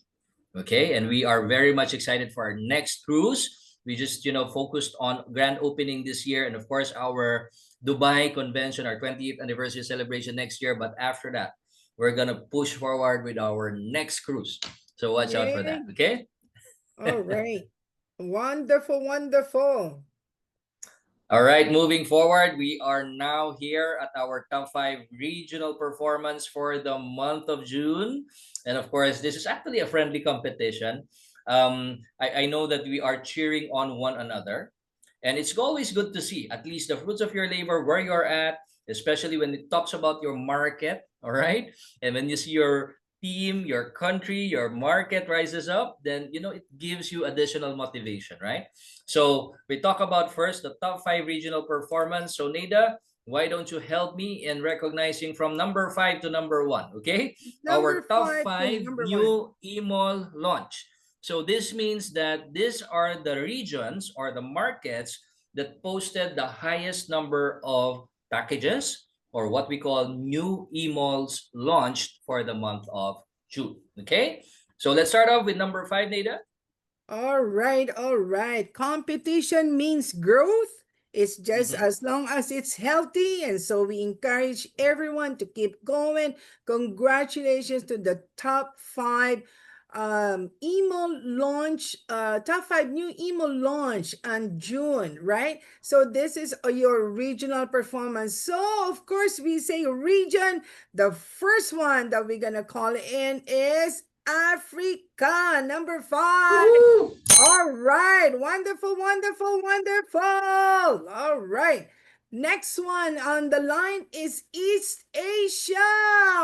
[SPEAKER 1] Okay, and we are very much excited for our next cruise. We just, focused on grand opening this year, and of course our Dubai convention, our 20th anniversary celebration next year. But after that, we're gonna push forward with our next cruise. So watch out for that.
[SPEAKER 2] Yay.
[SPEAKER 1] Okay.
[SPEAKER 2] All right. Wonderful, wonderful.
[SPEAKER 1] All right, moving forward, we are now here at our top five regional performance for the month of June. And of course, this is actually a friendly competition. I know that we are cheering on one another. And it's always good to see at least the fruits of your labor, where you're at, especially when it talks about your market. All right. And when you see your team, your country, your market rises up, then, it gives you additional motivation, right? So we talk about first the top five regional performance. So Neda, why don't you help me in recognizing from number five to number one? Okay,
[SPEAKER 2] Number
[SPEAKER 1] our top
[SPEAKER 2] five to
[SPEAKER 1] five
[SPEAKER 2] number one.
[SPEAKER 1] new email launch. So this means that these are the regions or the markets that posted the highest number of packages or what we call new emails launched for the month of June. Okay, so let's start off with number five, Neda.
[SPEAKER 2] All right, all right. Competition means growth. It's just
[SPEAKER 1] Mm-hmm.
[SPEAKER 2] as long as it's healthy. And so we encourage everyone to keep going. Congratulations to the top five email launch, top five new email launch on June, right? So this is your regional performance. So of course we say region. The first one that we're gonna call in is Africa, number five.
[SPEAKER 1] Woohoo!
[SPEAKER 2] All right. Wonderful, wonderful, wonderful. All right. Next one on the line is East Asia.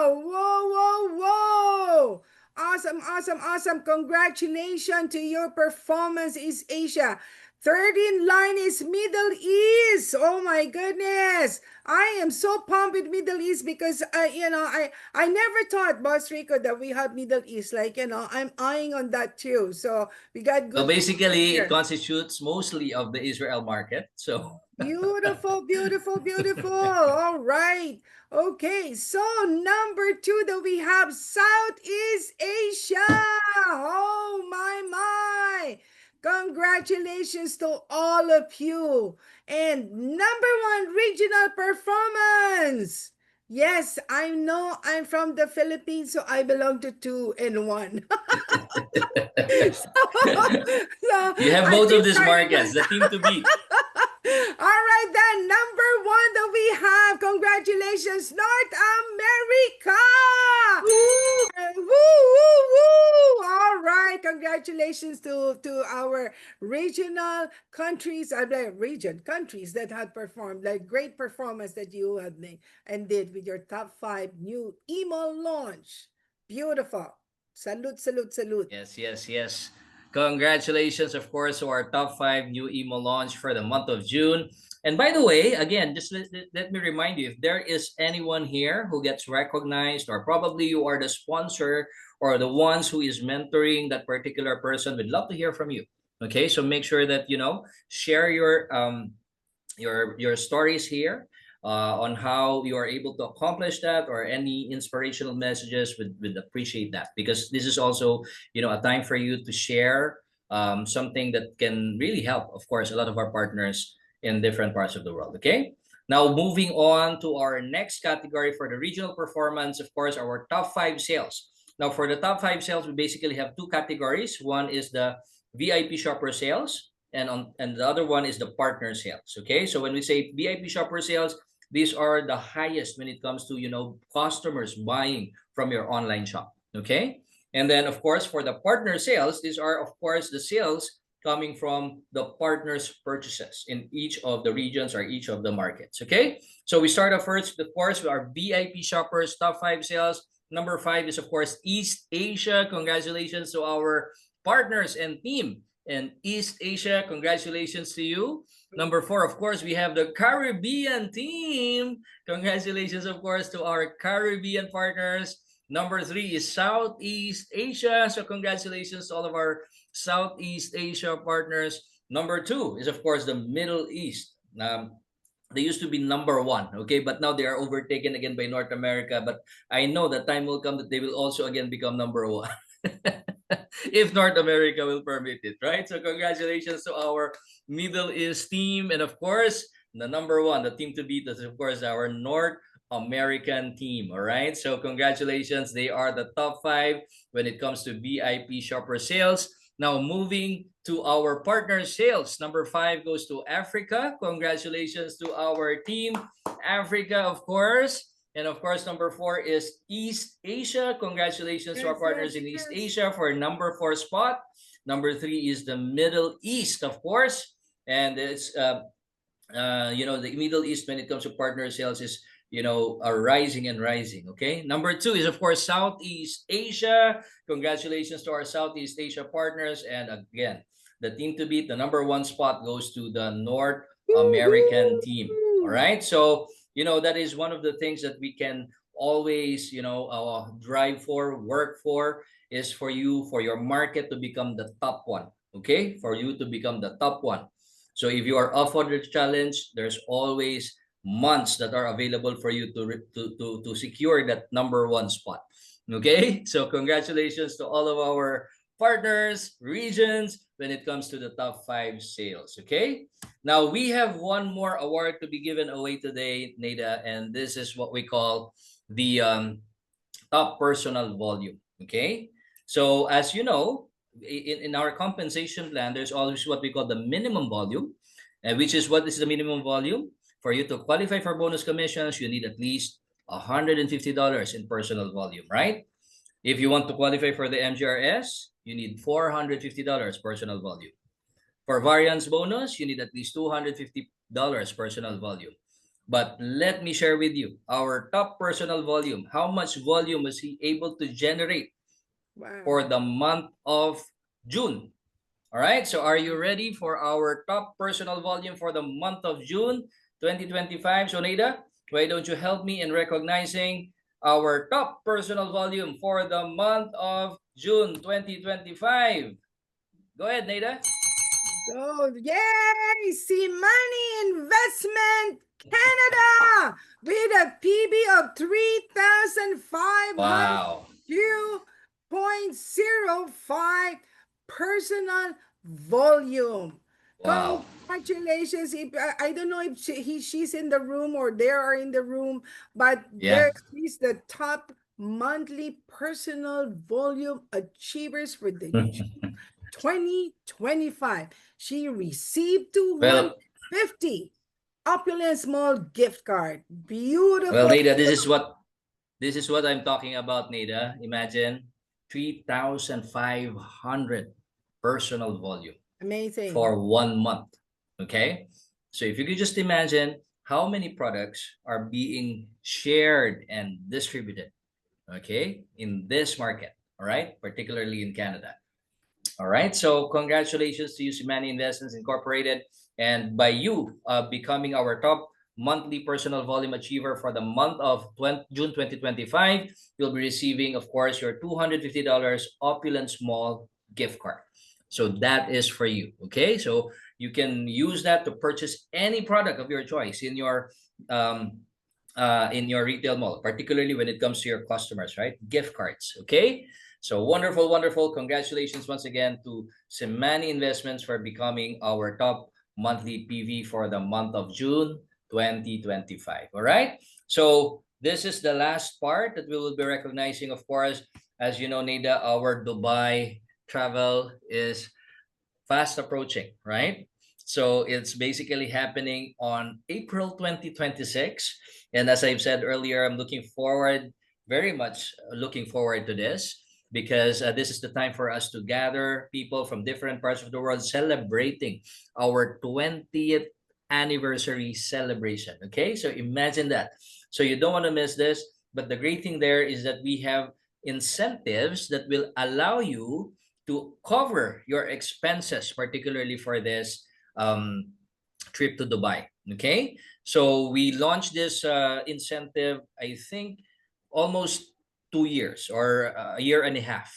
[SPEAKER 2] Whoa, whoa, whoa. Awesome, awesome, awesome. Congratulations to your performance, East Asia. Third in line is Middle East. Oh my goodness. I am so pumped with Middle East because I never thought, Boss Rico, that we have Middle East. Like, I'm eyeing on that too. So we got
[SPEAKER 1] So
[SPEAKER 2] good news
[SPEAKER 1] basically, it
[SPEAKER 2] here.
[SPEAKER 1] constitutes mostly of the Israel market. So
[SPEAKER 2] Beautiful, beautiful, beautiful. All right. Okay. So, number two that we have Southeast Asia. Oh, my. Congratulations to all of you. And number one, regional performance. Yes, I know I'm from the Philippines, so I belong to two and one. so, so
[SPEAKER 1] you have
[SPEAKER 2] I
[SPEAKER 1] both of
[SPEAKER 2] think
[SPEAKER 1] these markets, the team to beat.
[SPEAKER 2] all right, then number one that we have. Congratulations, North America! Woo, woo, woo! All right, congratulations to our regional countries, region countries that had performed like great performance that you had made and did with your top five new emo launch. Beautiful. Salute, salute, salute.
[SPEAKER 1] Yes, yes, yes. Congratulations, of course, to our top five new emo launch for the month of June. And by the way, again, just let me remind you, if there is anyone here who gets recognized, or probably you are the sponsor or the ones who is mentoring that particular person, we'd love to hear from you. Okay, so make sure that share your stories here on how you are able to accomplish that, or any inspirational messages, would appreciate that, because this is also a time for you to share something that can really help, of course, a lot of our partners in different parts of the world. Okay, now moving on to our next category for the regional performance, of course, our top five sales. Now for the top five sales, we basically have two categories. One is the VIP shopper sales, and the other one is the partner sales. Okay, so when we say VIP shopper sales, these are the highest when it comes to customers buying from your online shop. Okay, and then of course for the partner sales, these are of course the sales coming from the partners purchases in each of the regions or each of the markets. Okay, so we start off first, of course, with our VIP shoppers top five sales. Number five is of course East Asia. Congratulations to our partners and team and East Asia. Congratulations to you. Number four, of course, we have the Caribbean team. Congratulations, of course, to our Caribbean partners. Number three is Southeast Asia. So congratulations to all of our Southeast Asia partners. Number two is, of course, the Middle East. They used to be number one, okay, but now they are overtaken again by North America. But I know that time will come that they will also again become number one. if North America will permit it, right? So congratulations to our Middle East team. And of course, the number one, the team to beat is of course our North American team. All right. So congratulations. They are the top five when it comes to VIP shopper sales. Now moving to our partner sales. Number five goes to Africa. Congratulations to our team. Africa, of course. And of course, number four is East Asia. Congratulations to our
[SPEAKER 2] Yes,
[SPEAKER 1] partners
[SPEAKER 2] yes,
[SPEAKER 1] in East
[SPEAKER 2] yes.
[SPEAKER 1] Asia for number four spot. Number three is the Middle East, of course. And it's, the Middle East when it comes to partner sales is, are rising and rising. Okay. Number two is, of course, Southeast Asia. Congratulations to our Southeast Asia partners. And again, the team to beat, the number one spot goes to the North American team. All
[SPEAKER 2] Woo-hoo!
[SPEAKER 1] right. So, that is one of the things that we can always, drive for, work for, is for you, for your market to become the top one. Okay. For you to become the top one. So if you are up for the challenge, there's always months that are available for you to secure that number one spot. Okay, so congratulations to all of our partners, regions, when it comes to the top five sales. Okay, now we have one more award to be given away today, Nada, and this is what we call the top personal volume. Okay, so as you know, in our compensation plan, there's always what we call the minimum volume, which is what is the minimum volume. For you to qualify for bonus commissions, you need at least $150 in personal volume, right? If you want to qualify for the MGRS, you need $450 personal volume. For variance bonus, you need at least $250 personal volume. But let me share with you our top personal volume. How much volume was he able to generate
[SPEAKER 2] Wow.
[SPEAKER 1] for the month of June? All right, so are you ready for our top personal volume for the month of June 2025? So, Nada, why don't you help me in recognizing our top personal volume for the month of June 2025? Go ahead, Nada.
[SPEAKER 2] Go, yay! See money investment Canada with a PB of 3,500
[SPEAKER 1] Wow.
[SPEAKER 2] 2.05 personal volume.
[SPEAKER 1] Wow.
[SPEAKER 2] Congratulations. If, I don't know if she's in the room or they are in the room, but
[SPEAKER 1] Yeah.
[SPEAKER 2] there is the top monthly personal volume achievers for the 2025. She received
[SPEAKER 1] well,
[SPEAKER 2] 250 Opulence Mall gift card.
[SPEAKER 1] well,
[SPEAKER 2] Beautiful.
[SPEAKER 1] Nada, this is what I'm talking about, Nada. Imagine 3,500 personal volume
[SPEAKER 2] Amazing.
[SPEAKER 1] for 1 month. Okay? So if you could just imagine how many products are being shared and distributed, okay, in this market, all right, particularly in Canada. All right. So congratulations to you, Simani Investments Incorporated, and by you becoming our top monthly personal volume achiever for the month of June 2025, you'll be receiving, of course, your $250 Opulence Mall gift card. So that is for you. Okay. So you can use that to purchase any product of your choice um, in your retail mall, particularly when it comes to your customers, right? Gift cards. Okay. So wonderful, wonderful. Congratulations once again to Simani Investments for becoming our top monthly PV for the month of June 2025. All right. So this is the last part that we will be recognizing, of course. As you know, Nida, our Dubai travel is fast approaching, right? So it's basically happening on April 2026. And as I've said earlier, I'm looking forward, very much looking forward to this because this is the time for us to gather people from different parts of the world celebrating our 20th anniversary celebration. Okay, so imagine that. So you don't want to miss this. But the great thing there is that we have incentives that will allow you to cover your expenses, particularly for this trip to Dubai. Okay, so we launched this incentive, I think, almost 2 years or a year and a half.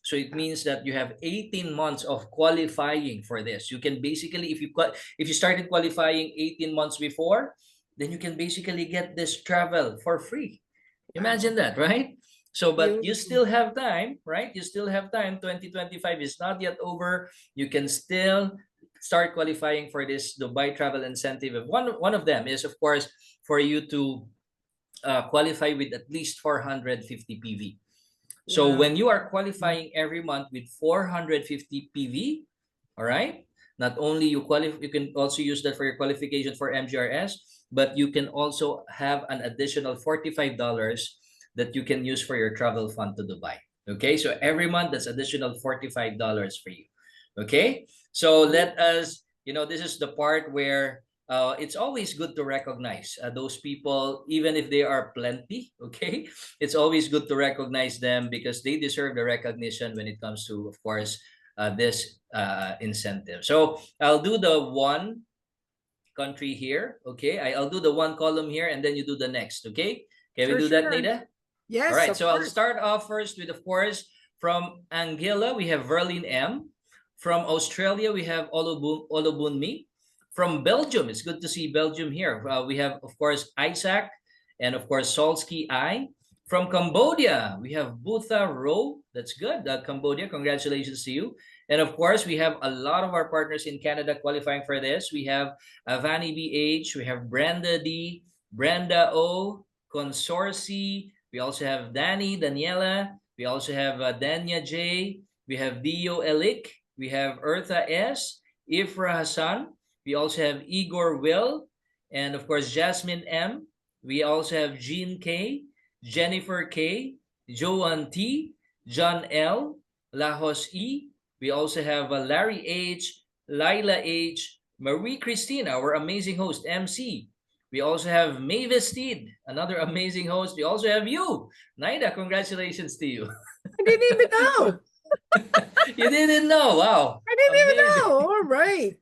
[SPEAKER 1] So it means that you have 18 months of qualifying for this. You can basically, if you started qualifying 18 months before, then you can basically get this travel for free.
[SPEAKER 2] Wow.
[SPEAKER 1] Imagine that, right? So, but you
[SPEAKER 2] Beautiful.
[SPEAKER 1] still have time, right? You still have time. 2025 is not yet over. You can still start qualifying for this Dubai travel incentive. One of them is, of course, for you to qualify with at least 450 PV. So
[SPEAKER 2] Wow.
[SPEAKER 1] when you are qualifying every month with 450 PV, all right, not only you can also use that for your qualification for MGRS, but you can also have an additional $45 that you can use for your travel fund to Dubai. Okay, so every month that's additional $45 for you. Okay, so let us, this is the part where it's always good to recognize those people, even if they are plenty. Okay, it's always good to recognize them because they deserve the recognition when it comes to, of course, this incentive. So I'll do the one country here. Okay, I'll do the one column here, and then you do the next. Okay, can we
[SPEAKER 2] Sure,
[SPEAKER 1] do that,
[SPEAKER 2] sure.
[SPEAKER 1] Nida? All
[SPEAKER 2] Yes,
[SPEAKER 1] right,
[SPEAKER 2] of
[SPEAKER 1] so I'll
[SPEAKER 2] course.
[SPEAKER 1] start off first with, of course, from Anguilla, we have Verlin M. From Australia, we have Olobunmi. From Belgium, it's good to see Belgium here. We have, of course, Isaac and, of course, Solsky I. From Cambodia, we have Butha Ro. That's good. Cambodia, congratulations to you. And, of course, we have a lot of our partners in Canada qualifying for this. We have Avani BH, we have Brenda D, Brenda O, Consorci, we also have Daniela. We also have Danya J. We have Dio Elik. We have Eartha S. Ifra Hassan. We also have Igor Will. And of course, Jasmine M. We also have Jean K. Jennifer K. Joan T. John L. Lahos E. We also have Larry H. Lila H. Marie Christine, our amazing host, MC. We also have Mavis Steed, another amazing host. We also have you, Naida. Congratulations to you.
[SPEAKER 2] I didn't even know.
[SPEAKER 1] You didn't know? Wow,
[SPEAKER 2] I didn't even
[SPEAKER 1] amazing.
[SPEAKER 2] know. All right.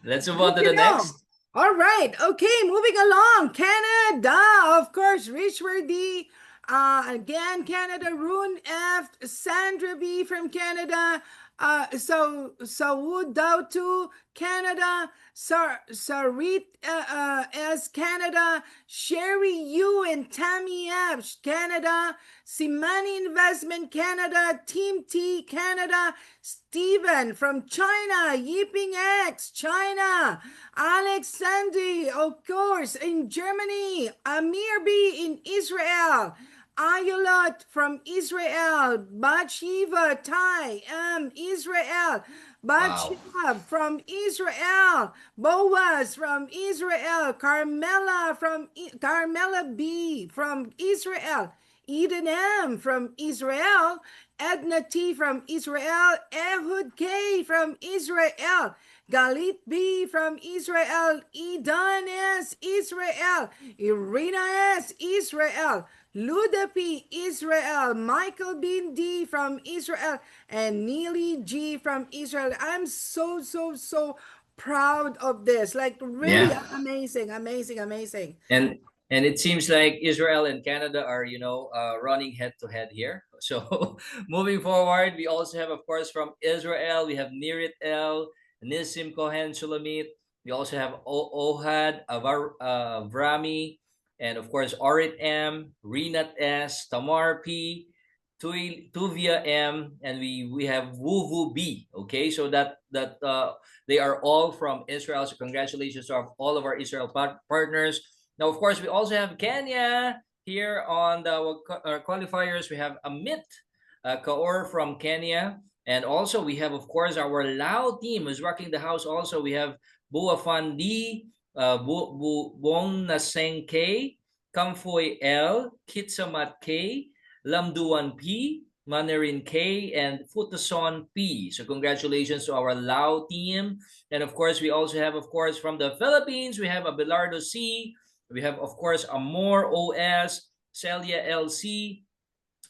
[SPEAKER 1] Let's move
[SPEAKER 2] Good
[SPEAKER 1] on to
[SPEAKER 2] to
[SPEAKER 1] the
[SPEAKER 2] know.
[SPEAKER 1] next.
[SPEAKER 2] All right. Okay, moving along. Canada, of course, Richard D. Again, Canada, Rune F. Sandra B. from Canada. Saud Dautu, Canada. Sarit S. Canada. Sherry U. and Tammy F. Canada. Simani Investment Canada. Team T. Canada. Stephen from China. Yiping X, China. Alex Sandy, of course, in Germany. Amir B in Israel. Ayolat from Israel. Bathsheba Thai, Israel.
[SPEAKER 1] Wow.
[SPEAKER 2] Bathsheba from Israel. Boaz from Israel. Carmela B from Israel. Eden M from Israel. Edna T from Israel. Ehud K from Israel. Galit B from Israel. Idan S. Israel. Irina S. Israel. Luda P. Israel. Michael Bin D from Israel. And Neely G from Israel. I'm so proud of this. Like, really
[SPEAKER 1] Yeah.
[SPEAKER 2] amazing, amazing, amazing.
[SPEAKER 1] and and it seems like Israel and Canada are, running head to head here. So moving forward, we also have, of course, from Israel, we have Nirit El, Nisim Kohen Shulamit. We also have Ohad Vrami, and of course Orit M, Renat S, Tamar P, Tuvia M, and we have Wuvu B. Okay, so that they are all from Israel. So congratulations to all of our Israel partners. Now, of course, we also have Kenya here on the qualifiers. We have Amit Kaur from Kenya. And also, we have, of course, our Lao team who's rocking the house. Also, we have Buafan D, Bong Naseng K, Kamfoy L, Kitsamat K, Lamduan P, Manarin K, and Futason P. So congratulations to our Lao team. And of course, we also have, of course, from the Philippines, we have Abelardo C. We have, of course, Amor OS, Celia LC.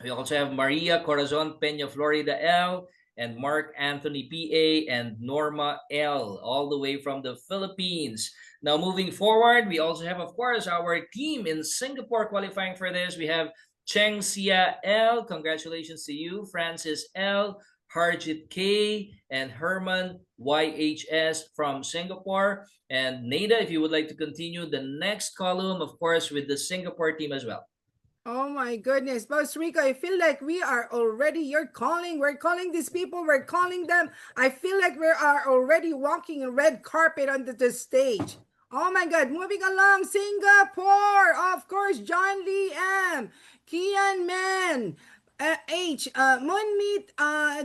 [SPEAKER 1] We also have Maria Corazon Peña Florida L, and Mark Anthony PA, and Norma L, all the way from the Philippines. Now, moving forward, we also have, of course, our team in Singapore qualifying for this. We have Cheng Sia L. Congratulations to you. Francis L. Harjit K. and Herman YHS from Singapore. And Nada, if you would like to continue the next column, of course, with the Singapore team as well.
[SPEAKER 2] Oh my goodness, Boss Rico, I feel like we are already, we're calling these people, we're calling them. I feel like we are already walking a red carpet onto the stage. Oh my God, moving along, Singapore, of course, John Lee M, Kian Man, H, Monmeet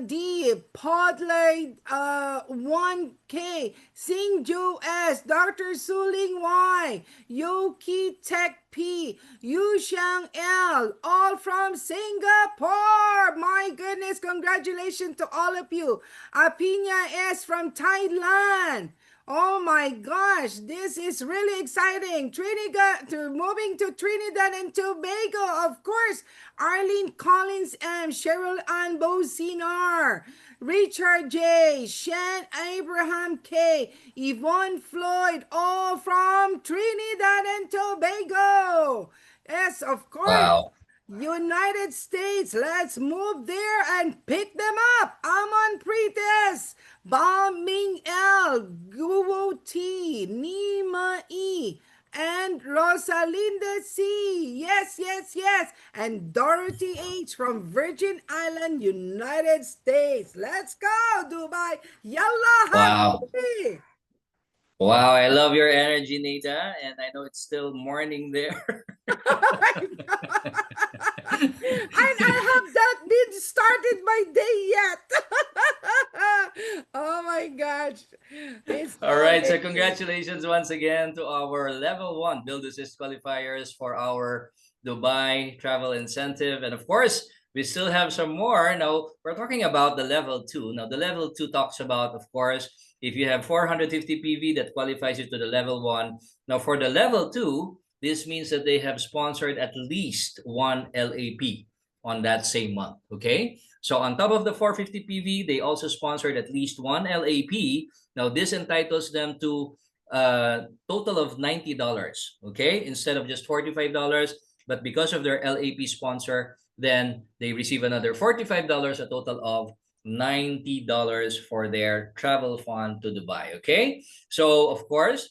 [SPEAKER 2] D, Podley 1K, Singju S, Dr. Suling Y, Yoki Tech P, Yushang L, all from Singapore. My goodness, congratulations to all of you. Apina S from Thailand. Oh my gosh, this is really exciting. Trinidad, moving to Trinidad and Tobago, of course. Arlene Collins M, Cheryl Ann Bosinar, Richard J, Shan Abraham K, Yvonne Floyd, all from Trinidad and Tobago. Yes, of course.
[SPEAKER 1] Wow.
[SPEAKER 2] United States, let's move there and pick them up. Amon Prites, Ba Ming L, Guo T, Nima E, and Rosalinda C. Yes, yes, yes. And Dorothy H from Virgin Island, United States. Let's go, Dubai. Yalla
[SPEAKER 1] Wow.
[SPEAKER 2] Habibi.
[SPEAKER 1] Wow, I love your energy, Nita, and I know it's still morning there.
[SPEAKER 2] Oh my God. And I have not been started my day yet. Oh my gosh. It's
[SPEAKER 1] All
[SPEAKER 2] so
[SPEAKER 1] right, so
[SPEAKER 2] amazing.
[SPEAKER 1] congratulations once again to our level one Build Assist qualifiers for our Dubai travel incentive. And of course, we still have some more. Now, we're talking about the level two. Now, the level two talks about, of course, if you have 450 PV, that qualifies you to the level one. Now, for the level two, this means that they have sponsored at least one LAP. on that same month. Okay. So on top of the 450 PV, they also sponsored at least one LAP. Now this entitles them to a total of $90. Okay, instead of just $45. But because of their LAP sponsor, then they receive another $45, a total of $90 for their travel fund to Dubai. Okay, so of course,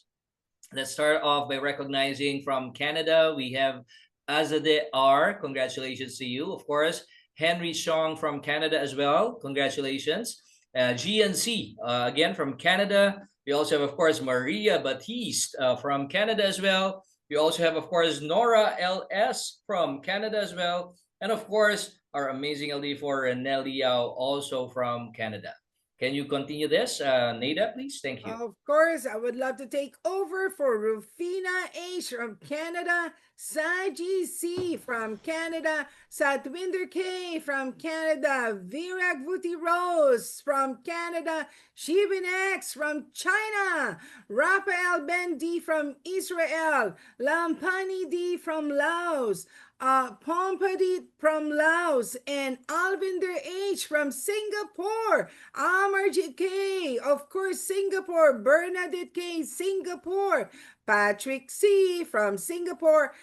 [SPEAKER 1] let's start off by recognizing from Canada. We have Azade R. Congratulations to you. Of course, Henry Chong from Canada as well. Congratulations. GNC, again from Canada. We also have, of course, Maria Batiste from Canada as well. We also have, of course, Nora LS from Canada as well. And of course, our amazing LD4 Renelli Yao, also from Canada. Can you continue this, Nada, please? Thank you.
[SPEAKER 2] Of course, I would love to take over for Rufina H from Canada, Saji C from Canada, Satwinder K from Canada, Virag Vuti Rose from Canada, Shibin X from China, Rafael Ben D from Israel, Lampani D from Laos, Pompadit from Laos, and Alvinder H from Singapore. Amarjit K, of course, Singapore. Bernadette K, Singapore. Patrick C from Singapore.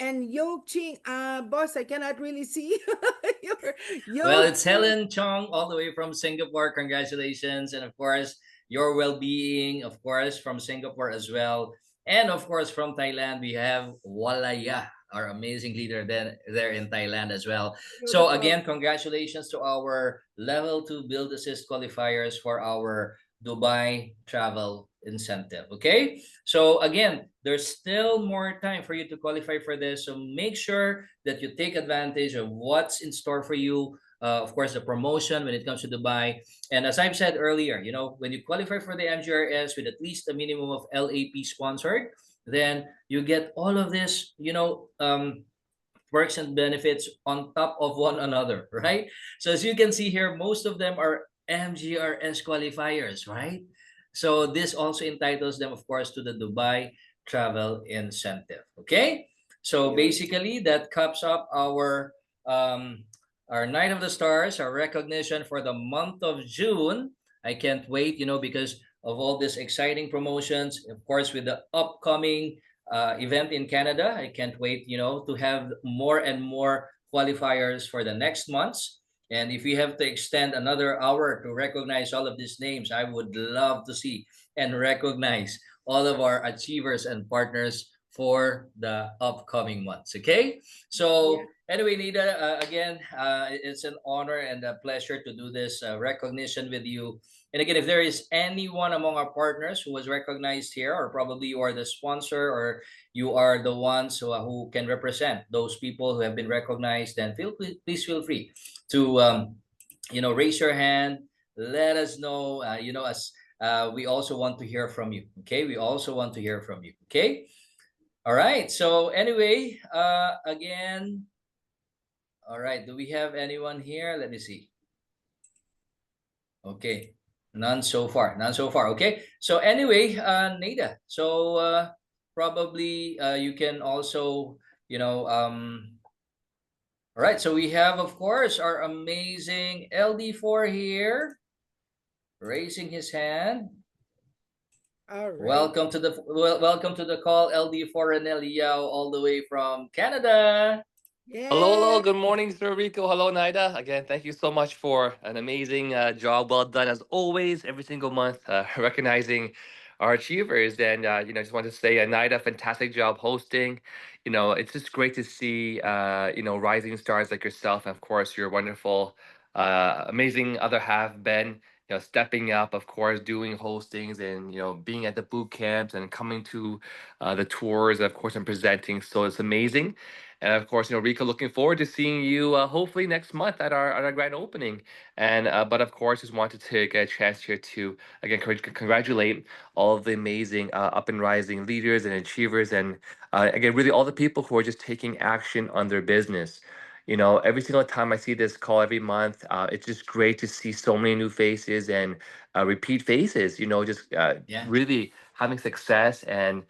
[SPEAKER 2] And Yo Ching, boss, I cannot really see your
[SPEAKER 1] Well,
[SPEAKER 2] Yo
[SPEAKER 1] it's Helen Chong all the way from Singapore. Congratulations. And of course, your well being, of course, from Singapore as well. And of course, from Thailand, we have Walaya, our amazing leader there in Thailand as well. So,
[SPEAKER 2] beautiful.
[SPEAKER 1] again, congratulations to our level 2 Build Assist qualifiers for our Dubai travel incentive. Okay. So, again, there's still more time for you to qualify for this. So, make sure that you take advantage of what's in store for you. Of course, the promotion when it comes to Dubai. And as I've said earlier, when you qualify for the MGRS with at least a minimum of LAP sponsored, then you get all of this, perks and benefits on top of one another, right? So as you can see here, most of them are MGRS qualifiers, right? So this also entitles them, of course, to the Dubai travel incentive. Okay, so
[SPEAKER 2] Beautiful.
[SPEAKER 1] basically that caps up our Night of the Stars, our recognition for the month of June. I can't wait, because of all these exciting promotions. Of course, with the upcoming event in Canada. I can't wait, to have more and more qualifiers for the next months. And if we have to extend another hour to recognize all of these names, I would love to see and recognize all of our achievers and partners for the upcoming months. Okay.
[SPEAKER 2] Yeah.
[SPEAKER 1] So, anyway, Nida, again, it's an honor and a pleasure to do this recognition with you. And again, if there is anyone among our partners who was recognized here, or probably you are the sponsor, or you are the ones who can represent those people who have been recognized, then please feel free to raise your hand. Let us know. As we also want to hear from you. Okay, we also want to hear from you. Okay, all right. So anyway, again, all right. Do we have anyone here? Let me see. Okay. None so far. None so far. Okay. So anyway, Nada. So probably you can also, all right. So we have, of course, our amazing LD4 here raising his hand.
[SPEAKER 2] All right.
[SPEAKER 1] Welcome to the call, LD4 and Yao, all the way from Canada.
[SPEAKER 3] Hello, hello.
[SPEAKER 2] Yeah.
[SPEAKER 3] Good morning, Sir Rico. Hello, Naida. Again, thank you so much for an amazing job. Well done, as always, every single month, recognizing our achievers. And, I just want to say, Naida, fantastic job hosting. It's just great to see, rising stars like yourself. And of course, your wonderful, amazing other half, Ben. Stepping up, of course, doing hostings and being at the boot camps and coming to the tours, of course, and presenting. So it's amazing. And of course, Rika, looking forward to seeing you hopefully next month at our grand opening. And but of course, just wanted to get a chance here to again congratulate all of the amazing up and rising leaders and achievers, and again, really all the people who are just taking action on their business. Every single time I see this call every month, it's just great to see so many new faces and repeat faces. Just
[SPEAKER 1] Yeah.
[SPEAKER 3] really having success and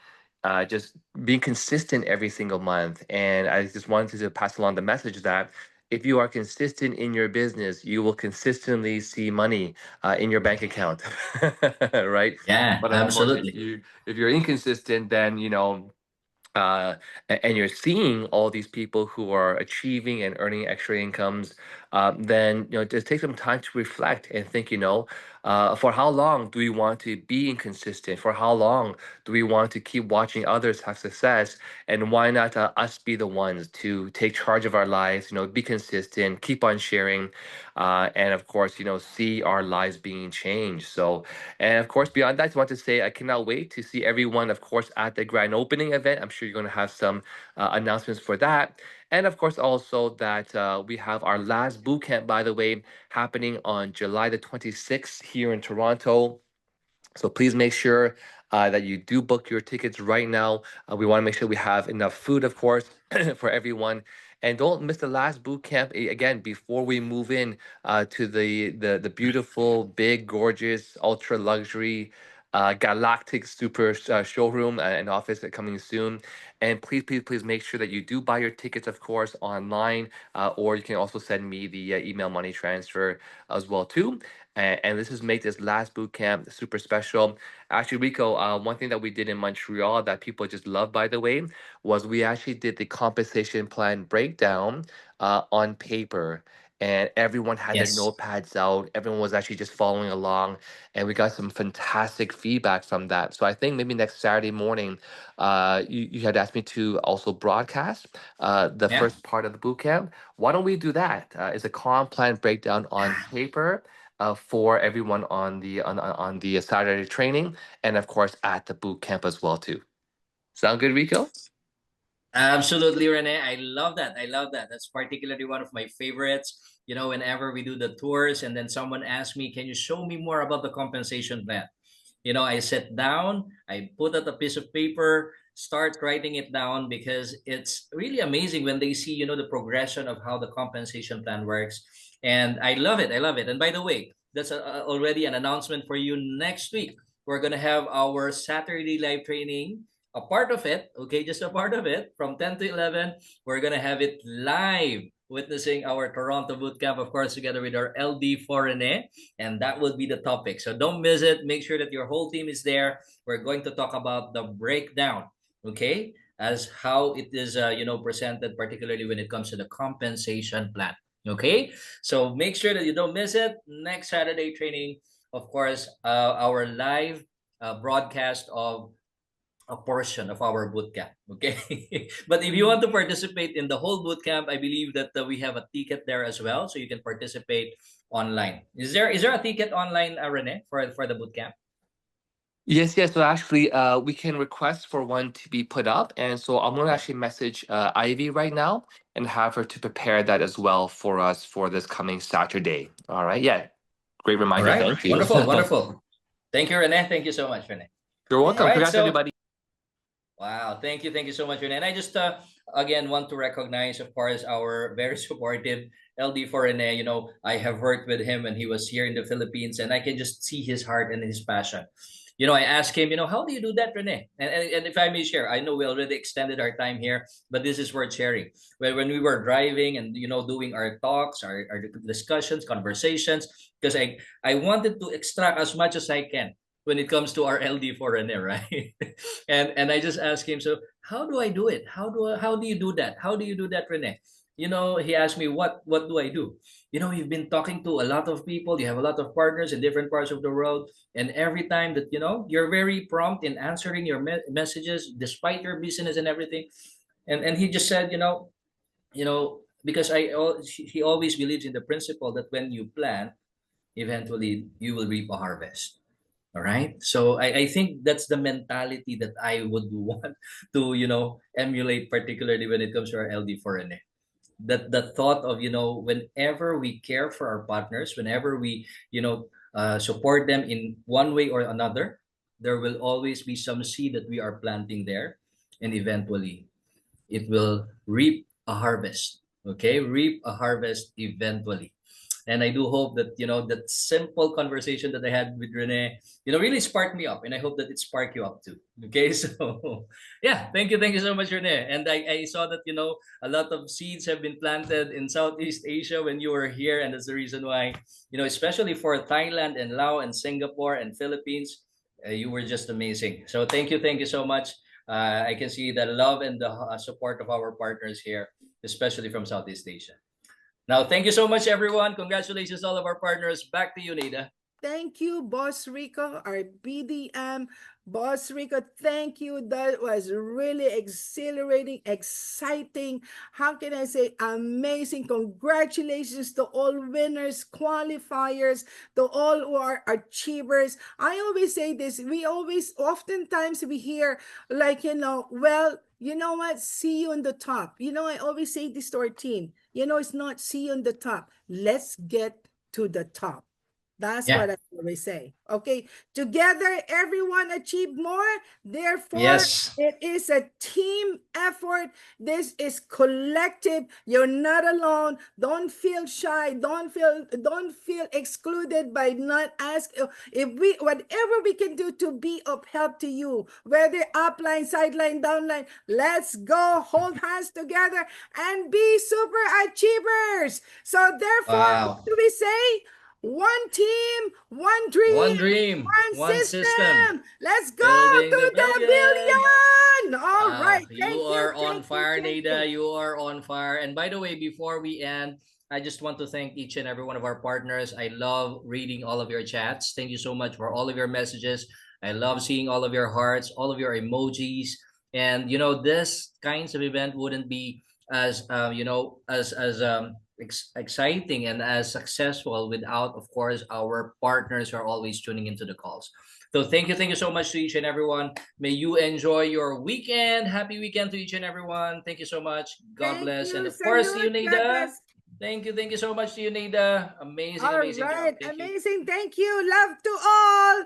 [SPEAKER 3] just being consistent every single month. And I just wanted to pass along the message that if you are consistent in your business, you will consistently see money in your bank account, right?
[SPEAKER 1] Yeah,
[SPEAKER 3] But of course,
[SPEAKER 1] absolutely.
[SPEAKER 3] if you're inconsistent, then uh, and you're seeing all these people who are achieving and earning extra incomes, then just take some time to reflect and think. For how long do we want to be inconsistent? For how long do we want to keep watching others have success? And why not us be the ones to take charge of our lives? Be consistent, keep on sharing, and of course, see our lives being changed. So, and of course, beyond that, I want to say I cannot wait to see everyone, of course, at the grand opening event. I'm sure you're going to have some announcements for that. And of course, also that we have our last boot camp, by the way, happening on July the 26th here in Toronto. So please make sure that you do book your tickets right now. We want to make sure we have enough food, of course, for everyone. And don't miss the last boot camp again before we move in to the beautiful, big, gorgeous, ultra luxury, galactic super showroom and office coming soon. And please, please, please make sure that you do buy your tickets, of course, online, or you can also send me the email money transfer as well too. And this is make this last boot camp super special. Actually, Rico, one thing that we did in Montreal that people just love, by the way, was we actually did the compensation plan breakdown on paper. And everyone had their
[SPEAKER 1] Yes.
[SPEAKER 3] notepads out. Everyone was actually just following along, and we got some fantastic feedback from that. So I think maybe next Saturday morning, you had asked me to also broadcast the
[SPEAKER 1] Yeah.
[SPEAKER 3] first part of the boot camp. Why don't we do that? It's a comp plan breakdown on paper for everyone on the Saturday training, and of course at the boot camp as well too. Sound good, Rico?
[SPEAKER 1] Absolutely, Rene. I love that. I love that. That's particularly one of my favorites. Whenever we do the tours and then someone asks me, can you show me more about the compensation plan? I sit down, I put out a piece of paper, start writing it down because it's really amazing when they see, the progression of how the compensation plan works. And I love it. I love it. And by the way, that's already an announcement for you next week. We're going to have our Saturday live training, a part of it, okay, just a part of it from 10 to 11. We're going to have it live, witnessing our Toronto bootcamp, of course, together with our LD Foreigner, and that would be the topic. So don't miss it. Make sure that your whole team is there. We're going to talk about the breakdown, okay, as how it is, presented, particularly when it comes to the compensation plan. Okay, so make sure that you don't miss it. Next Saturday training, of course, our live broadcast of a portion of our bootcamp. Okay, but if you want to participate in the whole bootcamp, I believe that we have a ticket there as well, so you can participate online. Is there a ticket online, Rene, for the bootcamp?
[SPEAKER 3] Yes, yes. So actually, we can request for one to be put up, and so I'm gonna
[SPEAKER 1] Okay.
[SPEAKER 3] actually message Ivy right now and have her to prepare that as well for us for this coming Saturday. All right. Yeah. Great
[SPEAKER 1] All
[SPEAKER 3] reminder.
[SPEAKER 1] right.
[SPEAKER 3] Thank you.
[SPEAKER 1] Wonderful. Wonderful. Thank you, Rene. Thank you so much, Rene.
[SPEAKER 3] You're
[SPEAKER 1] All
[SPEAKER 3] welcome.
[SPEAKER 1] right.
[SPEAKER 3] Congrats,
[SPEAKER 1] So
[SPEAKER 3] everybody.
[SPEAKER 1] wow, thank you so much, Rene. And I just again want to recognize, of course, our very supportive LD for Rene. I have worked with him when he was here in the Philippines, and I can just see his heart and his passion. I asked him, how do you do that, Rene? And if I may share, I know we already extended our time here, but this is worth sharing. When we were driving and doing our talks, our discussions, conversations, because I wanted to extract as much as I can when it comes to our LD for Rene, right? and I just asked him, so how do I do it? How do you do that? How do you do that, Rene? He asked me, what do I do? You've been talking to a lot of people, you have a lot of partners in different parts of the world, and every time that you're very prompt in answering your messages despite your business and everything. And he just said, because he always believes in the principle that when you plant, eventually you will reap a harvest. All right. So I think that's the mentality that I would want to, emulate, particularly when it comes to our LD foreigner. That the thought of, whenever we care for our partners, whenever we, support them in one way or another, there will always be some seed that we are planting there. And eventually it will reap a harvest. Okay. Reap a harvest eventually. And I do hope that, that simple conversation that I had with Rene, really sparked me up. And I hope that it sparked you up too. Okay. So, yeah, thank you. Thank you so much, Rene. And I saw that, a lot of seeds have been planted in Southeast Asia when you were here. And that's the reason why, especially for Thailand and Laos and Singapore and Philippines, you were just amazing. So thank you so much. I can see the love and the support of our partners here, especially from Southeast Asia. Now, thank you so much, everyone. Congratulations, all of our partners. Back to you, Nida.
[SPEAKER 2] Thank you, Boss Rico, our BDM. Boss Rico, thank you. That was really exhilarating, exciting. How can I say amazing? Congratulations to all winners, qualifiers, to all who are achievers. I always say this. Oftentimes we hear like, well, you know what? See you on the top. I always say this to our team. It's not see you on the top. Let's get to the top. That's
[SPEAKER 1] Yeah.
[SPEAKER 2] what I always say. Okay, together everyone achieve more. Therefore,
[SPEAKER 1] Yes.
[SPEAKER 2] it is a team effort. This is collective. You're not alone. Don't feel shy. Don't feel excluded by not ask. If we whatever we can do to be of help to you, whether upline, sideline, downline, let's go hold hands together and be super achievers. So therefore, what
[SPEAKER 1] Wow.
[SPEAKER 2] do we say? One team, one
[SPEAKER 1] One
[SPEAKER 2] dream,
[SPEAKER 1] dream,
[SPEAKER 2] one
[SPEAKER 1] one system.
[SPEAKER 2] system. Let's go
[SPEAKER 1] Building the
[SPEAKER 2] to the
[SPEAKER 1] billion.
[SPEAKER 2] billion. All
[SPEAKER 1] Wow,
[SPEAKER 2] right.
[SPEAKER 1] you
[SPEAKER 2] Thank you.
[SPEAKER 1] are on
[SPEAKER 2] Thank you.
[SPEAKER 1] fire,
[SPEAKER 2] Thank
[SPEAKER 1] Nada.
[SPEAKER 2] you.
[SPEAKER 1] You are on fire. And by the way, before we end, I just want to thank each and every one of our partners. I love reading all of your chats. Thank you so much for all of your messages. I love seeing all of your hearts, all of your emojis. And this kinds of event wouldn't be as exciting and as successful without, of course, our partners who are always tuning into the calls. So thank you so much to each and everyone. May you enjoy your weekend. Happy weekend to each and everyone. Thank you so much. God
[SPEAKER 2] Thank
[SPEAKER 1] bless. And
[SPEAKER 2] you.
[SPEAKER 1] of course, to you,
[SPEAKER 2] Salute. God
[SPEAKER 1] Nida.
[SPEAKER 2] bless.
[SPEAKER 1] Thank you so much to you, Nida. Amazing,
[SPEAKER 2] All
[SPEAKER 1] amazing job.
[SPEAKER 2] right.
[SPEAKER 1] Thank you.
[SPEAKER 2] Amazing. Thank you. Love to all.